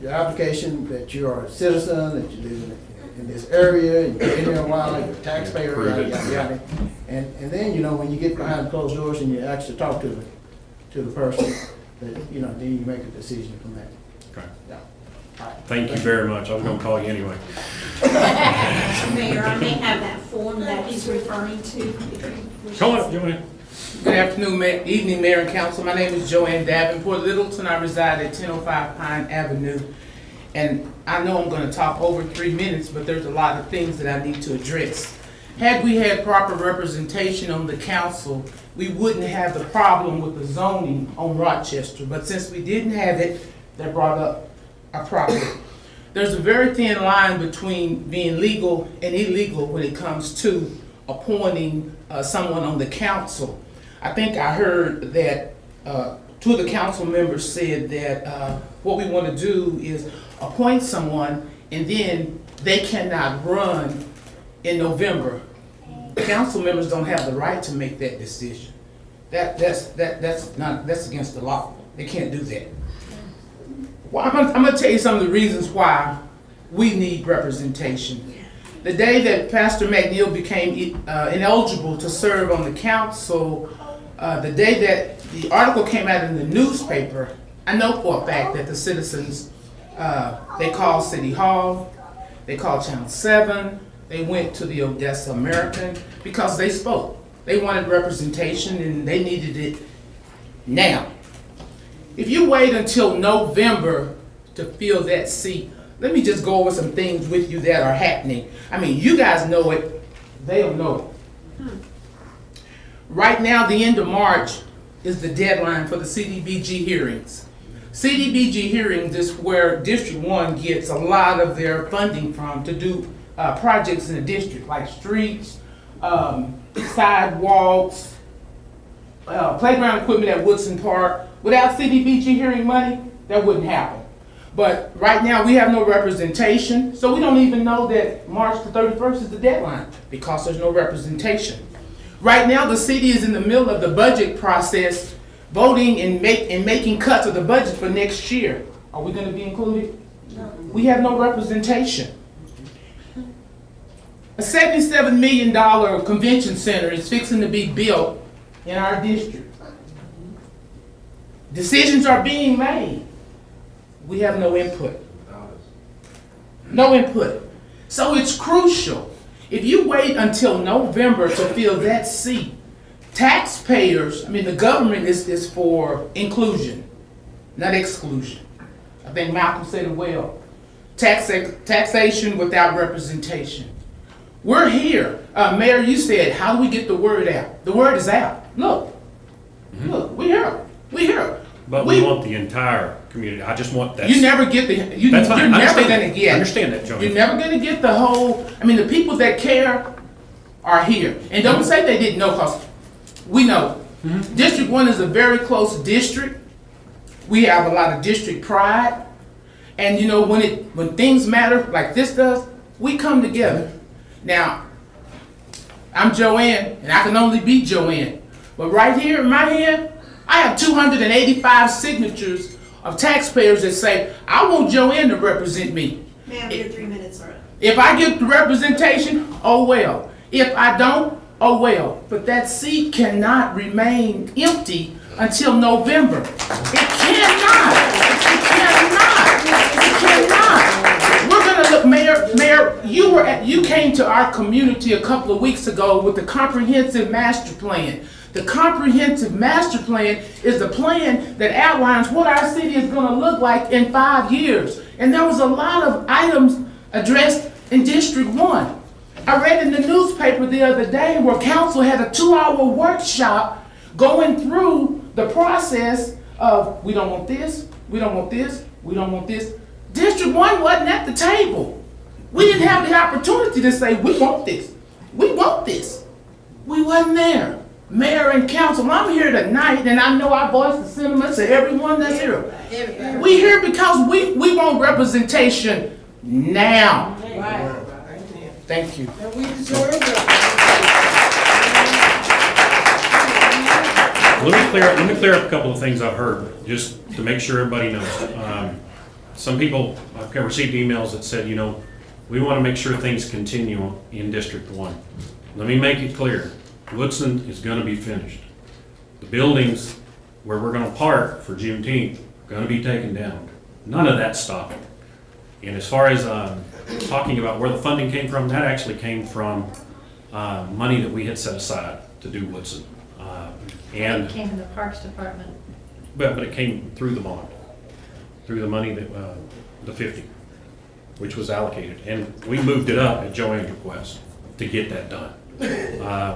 S15: application, that you are a citizen, that you live in this area, you've been here a while, you're a taxpayer, yada, yada, yada. And then, you know, when you get behind closed doors and you actually talk to the person, that, you know, then you make a decision from that.
S1: Okay.
S15: Yeah.
S1: Thank you very much. I was gonna call you anyway.
S14: Mayor, I may have that form that he's referring to.
S1: Come on up, Joanne.
S16: Good afternoon, evening, Mayor and Council. My name is Joanne Davenport Littleton. I reside at 1005 Pine Avenue. And I know I'm going to talk over 3 minutes, but there's a lot of things that I need to address. Had we had proper representation on the council, we wouldn't have the problem with the zoning on Rochester. But since we didn't have it, that brought up a problem. There's a very thin line between being legal and illegal when it comes to appointing someone on the council. I think I heard that 2 of the council members said that what we want to do is appoint someone and then they cannot run in November. Council members don't have the right to make that decision. That's against the law. They can't do that. Well, I'm going to tell you some of the reasons why we need representation. The day that Pastor McNeil became ineligible to serve on the council, the day that the article came out in the newspaper, I know for a fact that the citizens, they called City Hall, they called Channel 7, they went to the Odessa American because they spoke. They wanted representation and they needed it now. If you wait until November to fill that seat, let me just go over some things with you that are happening. I mean, you guys know it, they don't know it. Right now, the end of March is the deadline for the CDBG hearings. CDBG hearings is where District 1 gets a lot of their funding from to do projects in the district, like streets, sidewalks, playground equipment at Woodson Park. Without CDBG hearing money, that wouldn't happen. But right now, we have no representation, so we don't even know that March the 31st is the deadline because there's no representation. Right now, the city is in the middle of the budget process, voting and making cuts of the budget for next year. Are we going to be included? No. We have no representation. A $77 million convention center is fixing to be built in our district. Decisions are being made. We have no input. No input. So it's crucial. If you wait until November to fill that seat, taxpayers, the government is for inclusion, not exclusion. I think Malcolm said it well. Taxation without representation. We're here. Mayor, you said, how do we get the word out? The word is out. Look, we're here. We're here.
S1: But we want the entire community. I just want that.
S16: You never get you're never gonna get.
S1: I understand that, Joey.
S16: You're never gonna get the whole, the people that care are here. And don't say they didn't know, cause we know. District 1 is a very close district. We have a lot of district pride. And when things matter like this does, we come together. Now, I'm Joanne, and I can only be Joanne. But right here in my hand, I have 285 signatures of taxpayers that say, I want Joanne to represent me.
S14: Ma'am, your 3 minutes are up.
S16: If I get the representation, oh well. If I don't, oh well. But that seat cannot remain empty until November. It cannot. It cannot. It cannot. We're gonna look, Mayor, you came to our community a couple of weeks ago with the comprehensive master plan. The comprehensive master plan is the plan that outlines what our city is going to look like in 5 years. And there was a lot of items addressed in District 1. I read in the newspaper the other day where council had a 2-hour workshop going through the process of, we don't want this, we don't want this, we don't want this. District 1 wasn't at the table. We didn't have the opportunity to say, we want this, we want this. We wasn't there. Mayor and council, I'm here tonight, and I know I voiced the sentiments of everyone that's here. We here because we want representation now. Thank you.
S1: Let me clear up a couple of things I've heard, just to make sure everybody knows. Some people, I've received emails that said, we want to make sure things continue in District 1. Let me make it clear. Woodson is going to be finished. The buildings where we're going to park for Juneteenth are going to be taken down. None of that stopping. And as far as talking about where the funding came from, that actually came from money that we had set aside to do Woodson.
S4: It came from the Parks Department.
S1: But it came through the bond, through the money that the 50, which was allocated, and we moved it up at Joanne's request to get that done.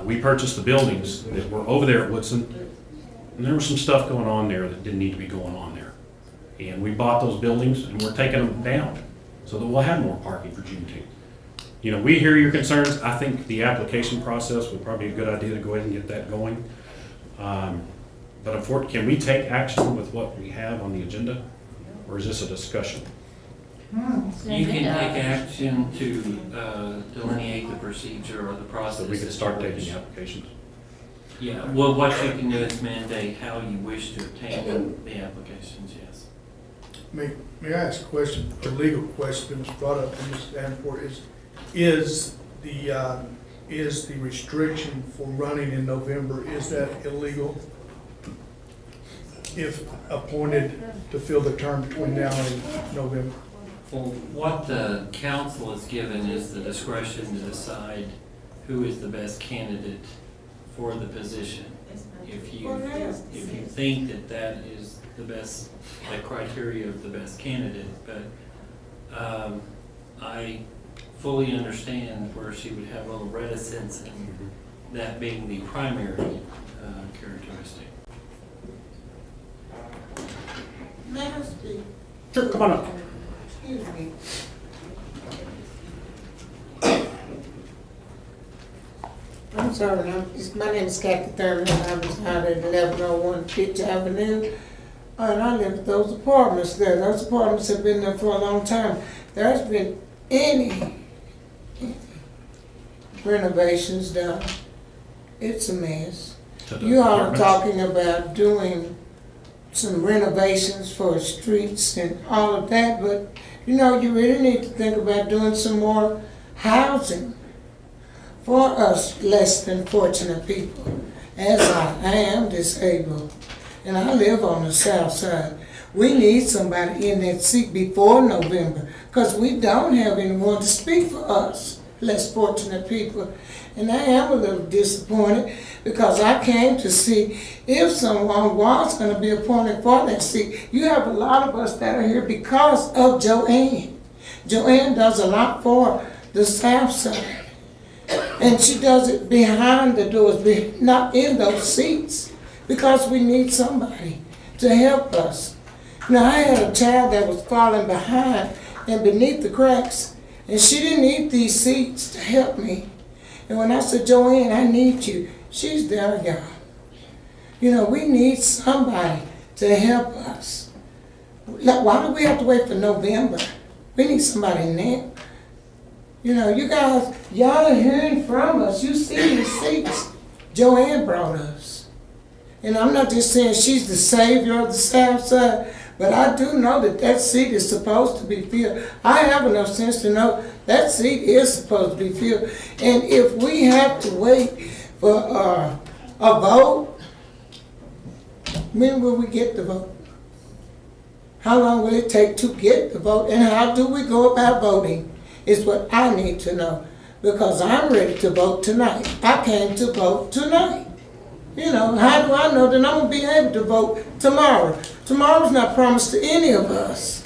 S1: We purchased the buildings that were over there at Woodson, and there was some stuff going on there that didn't need to be going on there. And we bought those buildings, and we're taking them down so that we'll have more parking for Juneteenth. We hear your concerns. I think the application process would probably be a good idea to go ahead and get that going. But unfortunately, can we take action with what we have on the agenda, or is this a discussion?
S7: You can take action to delineate the procedure or the process.
S1: So we can start taking applications.
S7: Yeah, well, what you can do is mandate how you wish to obtain the applications, yes.
S12: May I ask a question, a legal question that was brought up in this report, is the restriction for running in November, is that illegal? If appointed to fill the term between now and November?
S7: Well, what the council is given is the discretion to decide who is the best candidate for the position. If you think that is the best, the criteria of the best candidate, but I fully understand where she would have a little reticence in that being the primary characteristic.
S17: May I speak?
S1: Sure, come on up.
S17: Excuse me. I'm sorry, my name is Kathy Thurman, and I reside at 1101 Fitch Avenue. And I live in those apartments there. Those apartments have been there for a long time. There's been any renovations done. It's a mess. You all are talking about doing some renovations for streets and all of that, but you really need to think about doing some more housing. for us less than fortunate people, as I am disabled, and I live on the south side. We need somebody in that seat before November, because we don't have anyone to speak for us, less fortunate people. And I am a little disappointed, because I came to see if someone was going to be appointed for that seat. You have a lot of us that are here because of Joanne. Joanne does a lot for the south side. And she does it behind the doors, not in those seats, because we need somebody to help us. Now, I had a child that was falling behind and beneath the cracks, and she didn't need these seats to help me. And when I said, Joanne, I need you, she's there, y'all. You know, we need somebody to help us. Why do we have to wait for November? We need somebody now. You know, you guys, y'all are hearing from us. You see these seats Joanne brought us. And I'm not just saying she's the savior of the south side, but I do know that that seat is supposed to be filled. I have enough sense to know that seat is supposed to be filled. And if we have to wait for a vote, when will we get the vote? How long will it take to get the vote? And how do we go about voting is what I need to know. Because I'm ready to vote tonight. I came to vote tonight. You know, how do I know that I'm going to be able to vote tomorrow? Tomorrow's not promised to any of us.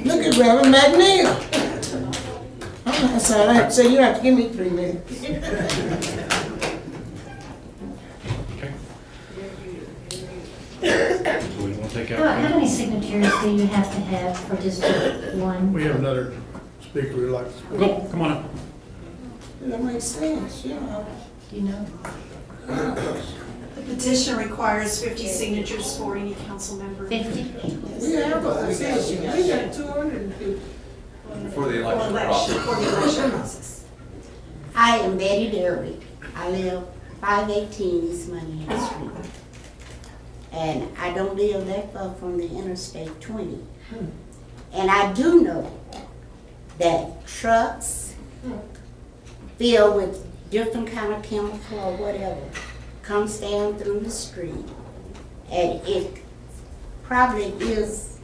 S17: Look at Reverend McNeil. That's all I have to say. You have to give me 3 minutes.
S1: Do we want to take
S4: How
S1: out?
S4: many signatures do you have to have for District 1?
S12: We have another speaker who'd like to speak.
S1: Go, come on up.
S17: That makes sense, you know.
S4: Do you know?
S14: The petition requires 50 signatures for any council member.
S4: 50?
S17: We have a position. We got 250.
S8: For the election process.
S14: For the election process.
S18: I am Betty Derrick. I live 518 East Monument Street. And I don't live that far from the Interstate 20. And I do know that trucks filled with different kind of chemical or whatever comes down through the street. And it probably is,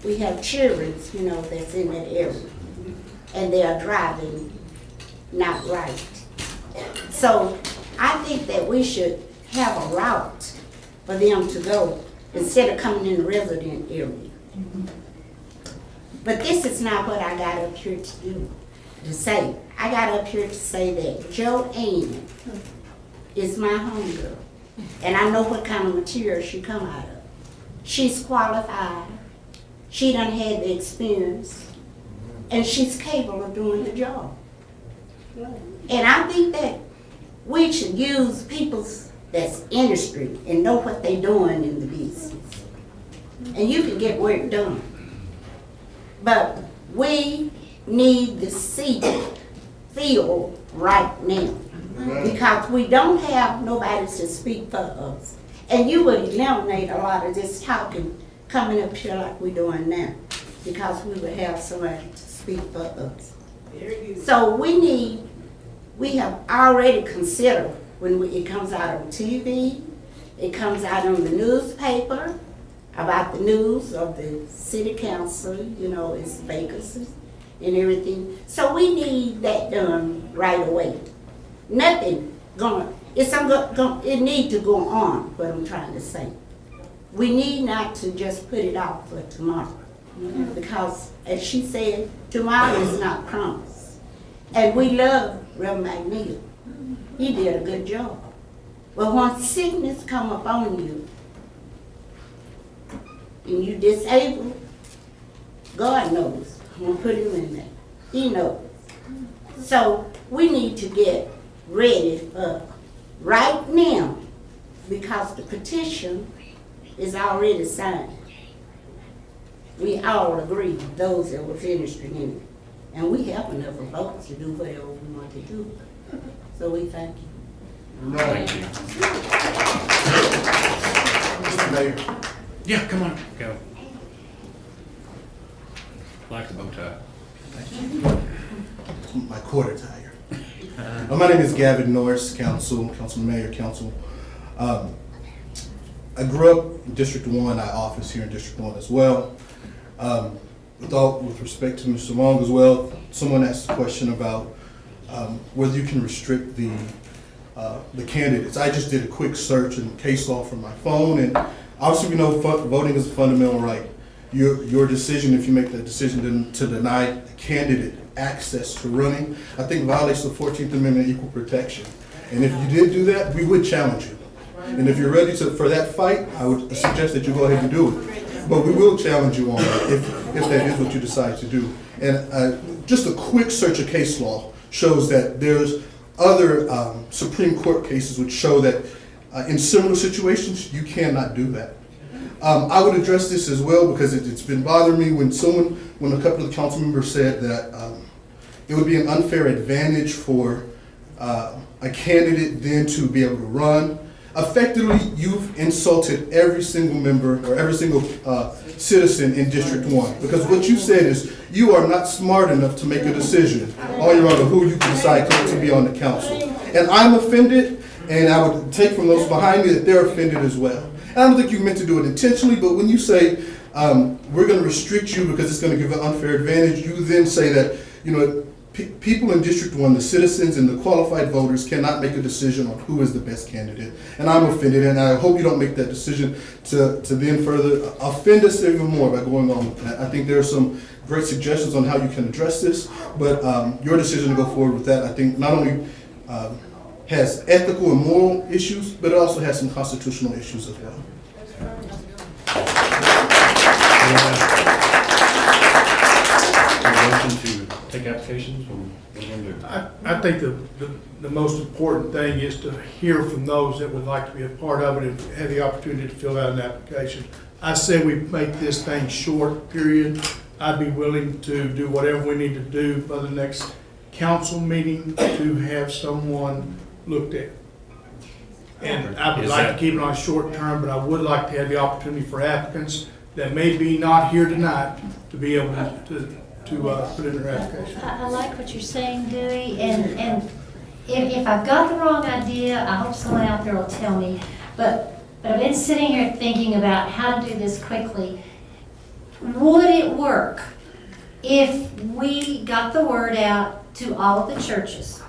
S18: we have children, you know, that's in that area. And they are driving not right. So I think that we should have a route for them to go instead of coming in the resident area. But this is not what I got up here to do, to say. I got up here to say that Joanne is my homegirl, and I know what kind of material she come out of. She's qualified, she done had the experience, and she's capable of doing the job. And I think that we should use people that's in the street and know what they're doing in the business. And you can get work done. But we need the seat filled right now. Because we don't have nobody to speak for us. And you would eliminate a lot of this talking coming up here like we're doing now. Because we would have somebody to speak for us. So we have already considered when it comes out on TV, it comes out on the newspaper, about the news of the city council, you know, its vacancies and everything. So we need that done right away. Nothing going, it needs to go on, what I'm trying to say. We need not to just put it off for tomorrow. Because, as she said, tomorrow is not promised. And we love Reverend McNeil. He did a good job. But when sickness come upon you, and you disabled, God knows. I'm gonna put him in there. He knows. So we need to get ready right now, because the petition is already signed. We all agree, those that was interested in it. And we have enough votes to do whatever we want to do. So we thank you.
S12: Right. Mr. Mayor.
S1: Yeah, come on, go. Like the bow tie.
S5: My quarter tire.
S19: My name is Gavin Norris, Councilman Mayor, Council. I grew up in District 1, I office here in District 1 as well. With respect to Mr. Long as well, someone asked a question about whether you can restrict the candidates. I just did a quick search in case law from my phone, and obviously we know voting is a fundamental right. Your decision, if you make that decision to deny a candidate access to running, I think violates the 14th Amendment equal protection. And if you did do that, we would challenge you. And if you're ready for that fight, I would suggest that you go ahead and do it. But we will challenge you on that if that is what you decide to do. And just a quick search of case law shows that there's other Supreme Court cases which show that in similar situations, you cannot do that. I would address this as well because it's been bothering me when a couple of the council members said that it would be an unfair advantage for a candidate then to be able to run. Effectively, you've insulted every single member or every single citizen in District 1 because what you said is you are not smart enough to make a decision on your own of who you can decide to be on the council. And I'm offended, and I would take from those behind me that they're offended as well. And I don't think you meant to do it intentionally, but when you say we're going to restrict you because it's going to give an unfair advantage, you then say that people in District 1, the citizens and the qualified voters cannot make a decision on who is the best candidate. And I'm offended, and I hope you don't make that decision to then further offend us even more by going on with that. I think there are some great suggestions on how you can address this, but your decision to go forward with that, I think not only has ethical and moral issues, but it also has some constitutional issues as well.
S1: Motion to take applications? What are we going to do?
S12: I think the most important thing is to hear from those that would like to be a part of it and have the opportunity to fill out an application. I say we make this thing short, period. I'd be willing to do whatever we need to do by the next council meeting to have someone looked at. And I would like to keep it on short term, but I would like to have the opportunity for applicants that may be not here tonight to be able to put in their application.
S4: I like what you're saying, Dewey, and if I've got the wrong idea, I hope someone out there will tell me. But I've been sitting here thinking about how to do this quickly. Would it work if we got the word out to all of the churches?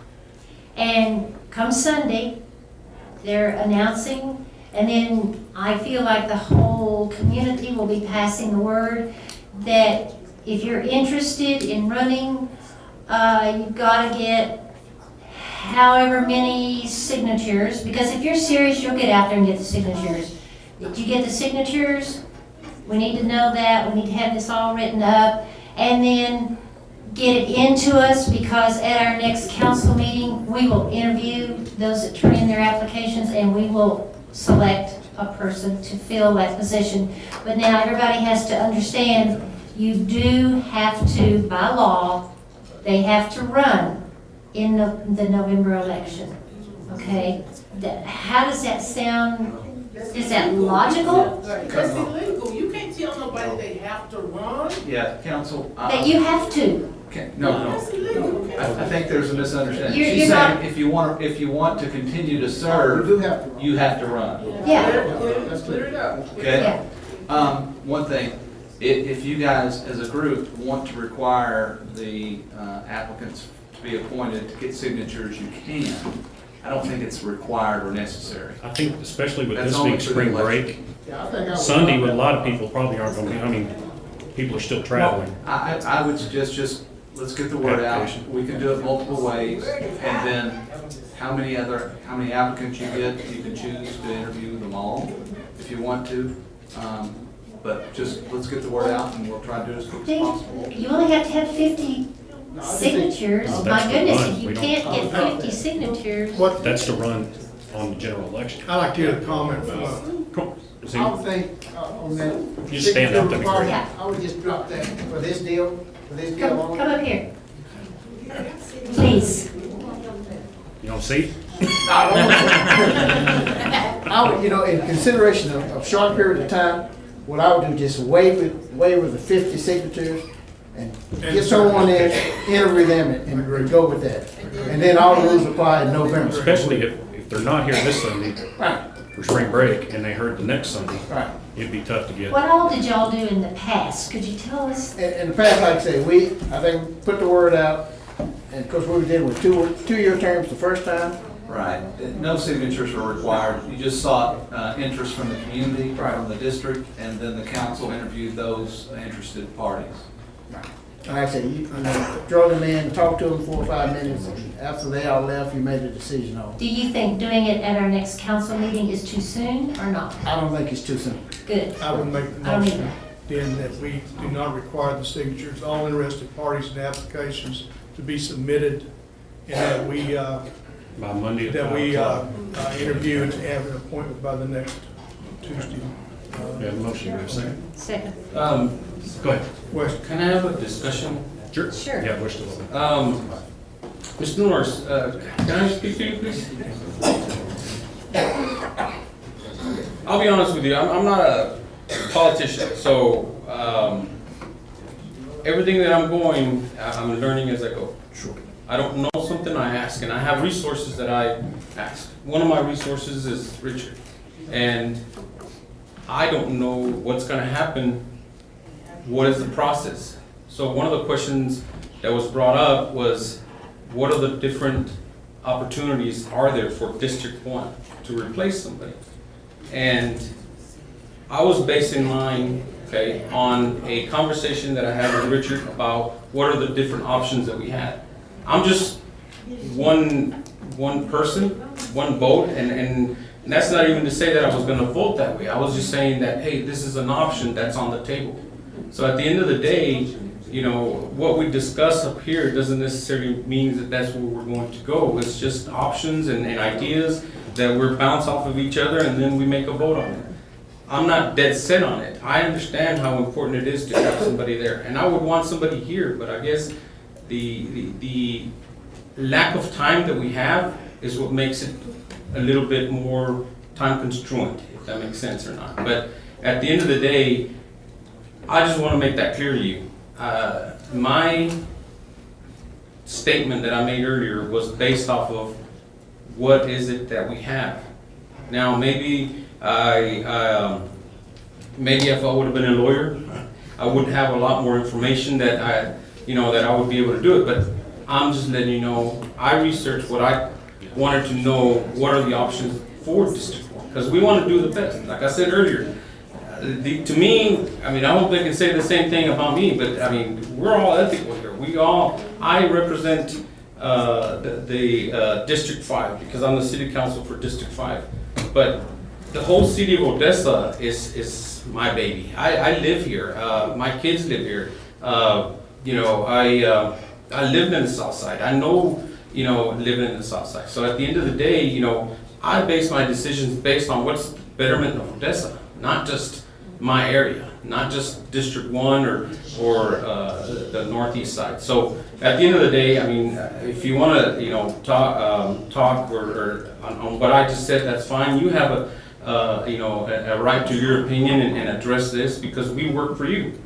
S4: And come Sunday, they're announcing, and then I feel like the whole community will be passing the word that if you're interested in running, you've got to get however many signatures, because if you're serious, you'll get out there and get the signatures. Did you get the signatures? We need to know that. We need to have this all written up, and then get it into us, because at our next council meeting, we will interview those that turn in their applications, and we will select a person to fill that position. But now everybody has to understand, you do have to, by law, they have to run in the November election, okay? How does that sound? Is that logical?
S17: That's illegal. You can't tell nobody they have to run.
S8: Yeah, council.
S4: That you have to.
S8: Okay, no.
S17: That's illegal.
S8: I think there's a misunderstanding.
S4: You're
S8: She's
S4: not-
S8: saying if you want to continue to serve, you have to run.
S4: Yeah.
S17: Let's clear it up.
S8: Okay? One thing, if you guys as a group want to require the applicants to be appointed to get signatures, you can. I don't think it's required or necessary.
S1: I think especially with
S8: That's
S1: this
S8: only
S1: being
S8: for the
S1: spring
S8: election.
S1: break,
S17: Yeah, I think I would
S1: Sunday,
S17: like
S1: with a
S17: that.
S1: lot of people probably aren't going to be, I mean, people are still traveling.
S8: I would suggest just, let's get the word out.
S1: Application.
S8: We can do it multiple ways, and then how many applicants you get, you can choose to interview them all if you want to. But just, let's get the word out, and we'll try to do it as quick as possible.
S4: You only have to have 50 signatures.
S1: No,
S4: My
S1: that's the
S4: goodness,
S1: run.
S4: if you
S1: We don't-
S4: can't get 50 signatures.
S1: That's to run on the general election.
S12: I'd like to hear a comment from
S1: See,
S15: I would think on that.
S1: You stand up, that'd be great.
S4: Yeah.
S15: I would just drop that for this deal,
S4: Come up here. Please.
S1: you don't see?
S15: I would, in consideration of short period of time, what I would do, just waiver the 50 signatures and get someone in, interview them, and go with that. And then all the rules apply in November.
S1: Especially if they're not here this Sunday
S15: Right,
S1: for spring break and they heard the next Sunday,
S15: right.
S1: it'd be tough to get.
S4: What all did y'all do in the past? Could you tell us?
S15: In the past, like I say, I think, put the word out, and of course, we did with two-year terms the first time.
S8: Right. No signatures were required. You just sought interest from the community, from the district, and then the council interviewed those interested parties.
S15: Like I said, you drug them in, talked to them 4 or 5 minutes, and after they all left, you made a decision on it.
S4: Do you think doing it at our next council meeting is too soon or not?
S15: I don't think it's too soon.
S4: Good.
S12: I would make the
S4: I don't
S12: motion
S4: either.
S12: then that we do not require the signatures, all interested parties and applications to be submitted, and that we,
S1: By Monday at
S12: that
S1: 5
S12: we
S1: o'clock.
S12: interview and have an appointment by the next Tuesday.
S1: We have a motion, do we have a second?
S4: Second.
S1: Go ahead.
S12: Question.
S6: Can I have a discussion?
S1: Sure.
S4: Sure.
S1: Yeah, wish to vote.
S6: Ms. Norris, can I speak to you, please? I'll be honest with you, I'm not a politician, so everything that I'm learning as I go.
S1: Sure.
S6: I don't know something, I ask, and I have resources that I ask. One of my resources is Richard, and I don't know what's gonna happen. What is the process? So one of the questions that was brought up was, what are the different opportunities are there for District 1 to replace somebody? And I was basing mine, okay, on a conversation that I had with Richard about what are the different options that we had. I'm just one person, one vote, and that's not even to say that I was gonna vote that way. I was just saying that, hey, this is an option that's on the table. So at the end of the day, you know, what we discuss up here doesn't necessarily mean that that's where we're going to go. It's just options and ideas that we're bounce off of each other, and then we make a vote on it. I'm not dead set on it. I understand how important it is to have somebody there, and I would want somebody here, but I guess the lack of time that we have is what makes it a little bit more time constrained, if that makes sense or not. But at the end of the day, I just want to make that clear to you. My statement that I made earlier was based off of what is it that we have. Now, maybe maybe if I would have been a lawyer, I would have a lot more information that I would be able to do it. But I'm just letting you know, I researched what I wanted to know. What are the options for District 1? Because we want to do the best. Like I said earlier, to me, I mean, I hope they can say the same thing about me, but I mean, we're all ethical here. I represent the District 5 because I'm the city council for District 5. But the whole city of Odessa is my baby. I live here. My kids live here. I lived in the South Side. I know, living in the South Side. So at the end of the day, I base my decisions based on what's the betterment of Odessa, not just my area, not just District 1 or the northeast side. So at the end of the day, I mean, if you want to, talk or on what I just said, that's fine. You have a right to your opinion and address this because we work for you.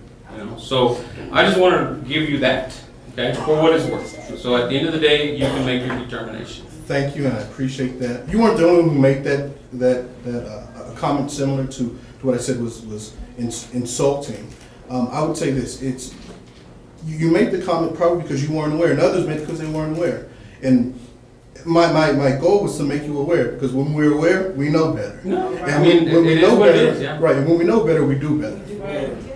S6: So I just want to give you that, okay, for what it's worth. So at the end of the day, you can make your determination.
S19: Thank you, and I appreciate that. You weren't the only one who made that a comment similar to what I said was insulting. I would say this: you made the comment probably because you weren't aware, and others made it because they weren't aware. And my goal was to make you aware, because when we're aware, we know better.
S6: No,
S19: and
S6: I mean,
S19: when we
S6: it
S19: know
S6: is what it
S19: better,
S6: is, yeah.
S19: right? And when we know better, we do better.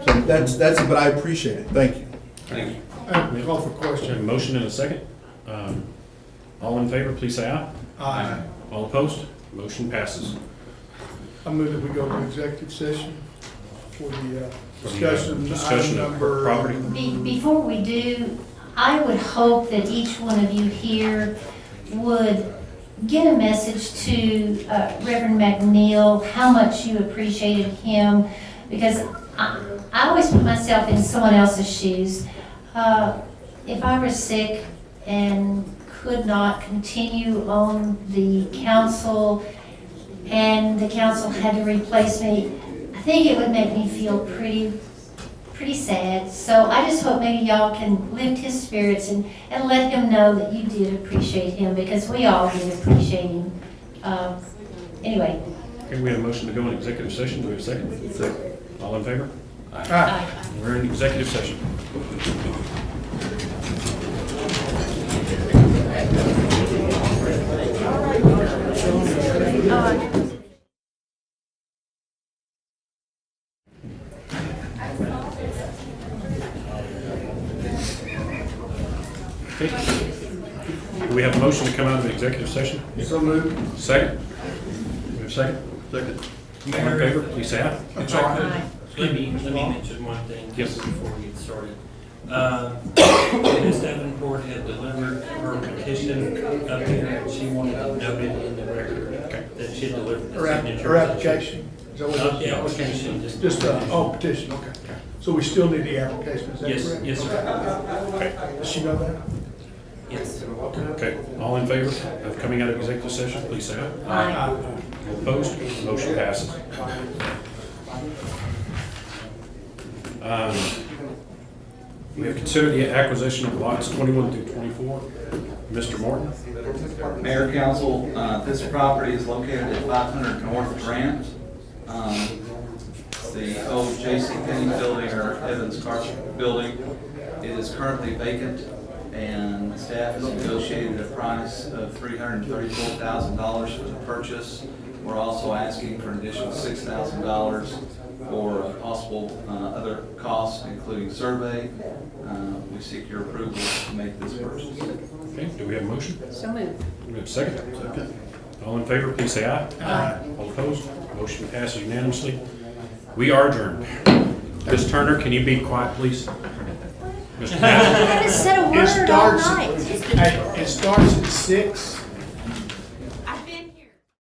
S19: So that's it. But I appreciate it. Thank you.
S6: Thank you.
S12: Call for question.
S1: A motion and a second. All in favor, please say aye.
S12: Aye.
S1: All opposed? Motion passes.
S12: I move that we go to executive session for the
S1: For the,
S12: discussion
S1: discussion
S12: item
S1: of
S12: number.
S1: property.
S4: Before we do, I would hope that each one of you here would get a message to Reverend McNeil, how much you appreciated him, because I always put myself in someone else's shoes. If I were sick and could not continue on the council and the council had to replace me, I think it would make me feel pretty sad. So I just hope maybe y'all can lift his spirits and let him know that you did appreciate him, because we all did appreciate him. Anyway.
S1: Okay, we have a motion to go in executive session. Do we have a second? Second. All in favor?
S4: Aye.
S1: We're in executive session. Okay. Do we have a motion to come out of the executive session?
S12: So moved.
S1: Second? We have a second? Second. All in favor, please say aye.
S7: If I could, let me mention one thing
S1: Yes.
S7: just before we get started. Ms. Davenport had delivered her petition up here, and she wanted to note it in the record that she had delivered the signature.
S12: Her application? Is that what
S7: Not
S12: it
S7: the
S12: is?
S7: application, just.
S12: Petition, okay. So we still need the application, is that
S7: Yes,
S12: correct?
S7: yes, sir.
S1: Okay.
S12: Does she know that?
S7: Yes.
S1: Okay, all in favor of coming out of executive session, please say aye.
S4: Aye.
S1: All opposed? Motion passes. We have considered the acquisition of lots 21 through 24. Mr. Morton?
S8: Mayor, council, this property is located at 500 North Grant. The old J.C. Penney building, or Evans Car building. It is currently vacant, and staff has negotiated a price of $334,000 for the purchase. We're also asking for an additional $6,000 for possible other costs, including survey. We seek your approval to make this purchase.
S1: Okay, do we have a motion?
S4: So moved.
S1: Do we have a second? Second. All in favor, please say aye.
S4: Aye.
S1: All opposed? Motion passes unanimously. We are adjourned. Ms. Turner, can you be quiet, please? Mr. Madden?
S4: I haven't said a
S12: It
S4: word all
S12: starts,
S4: night.
S12: it starts at 6.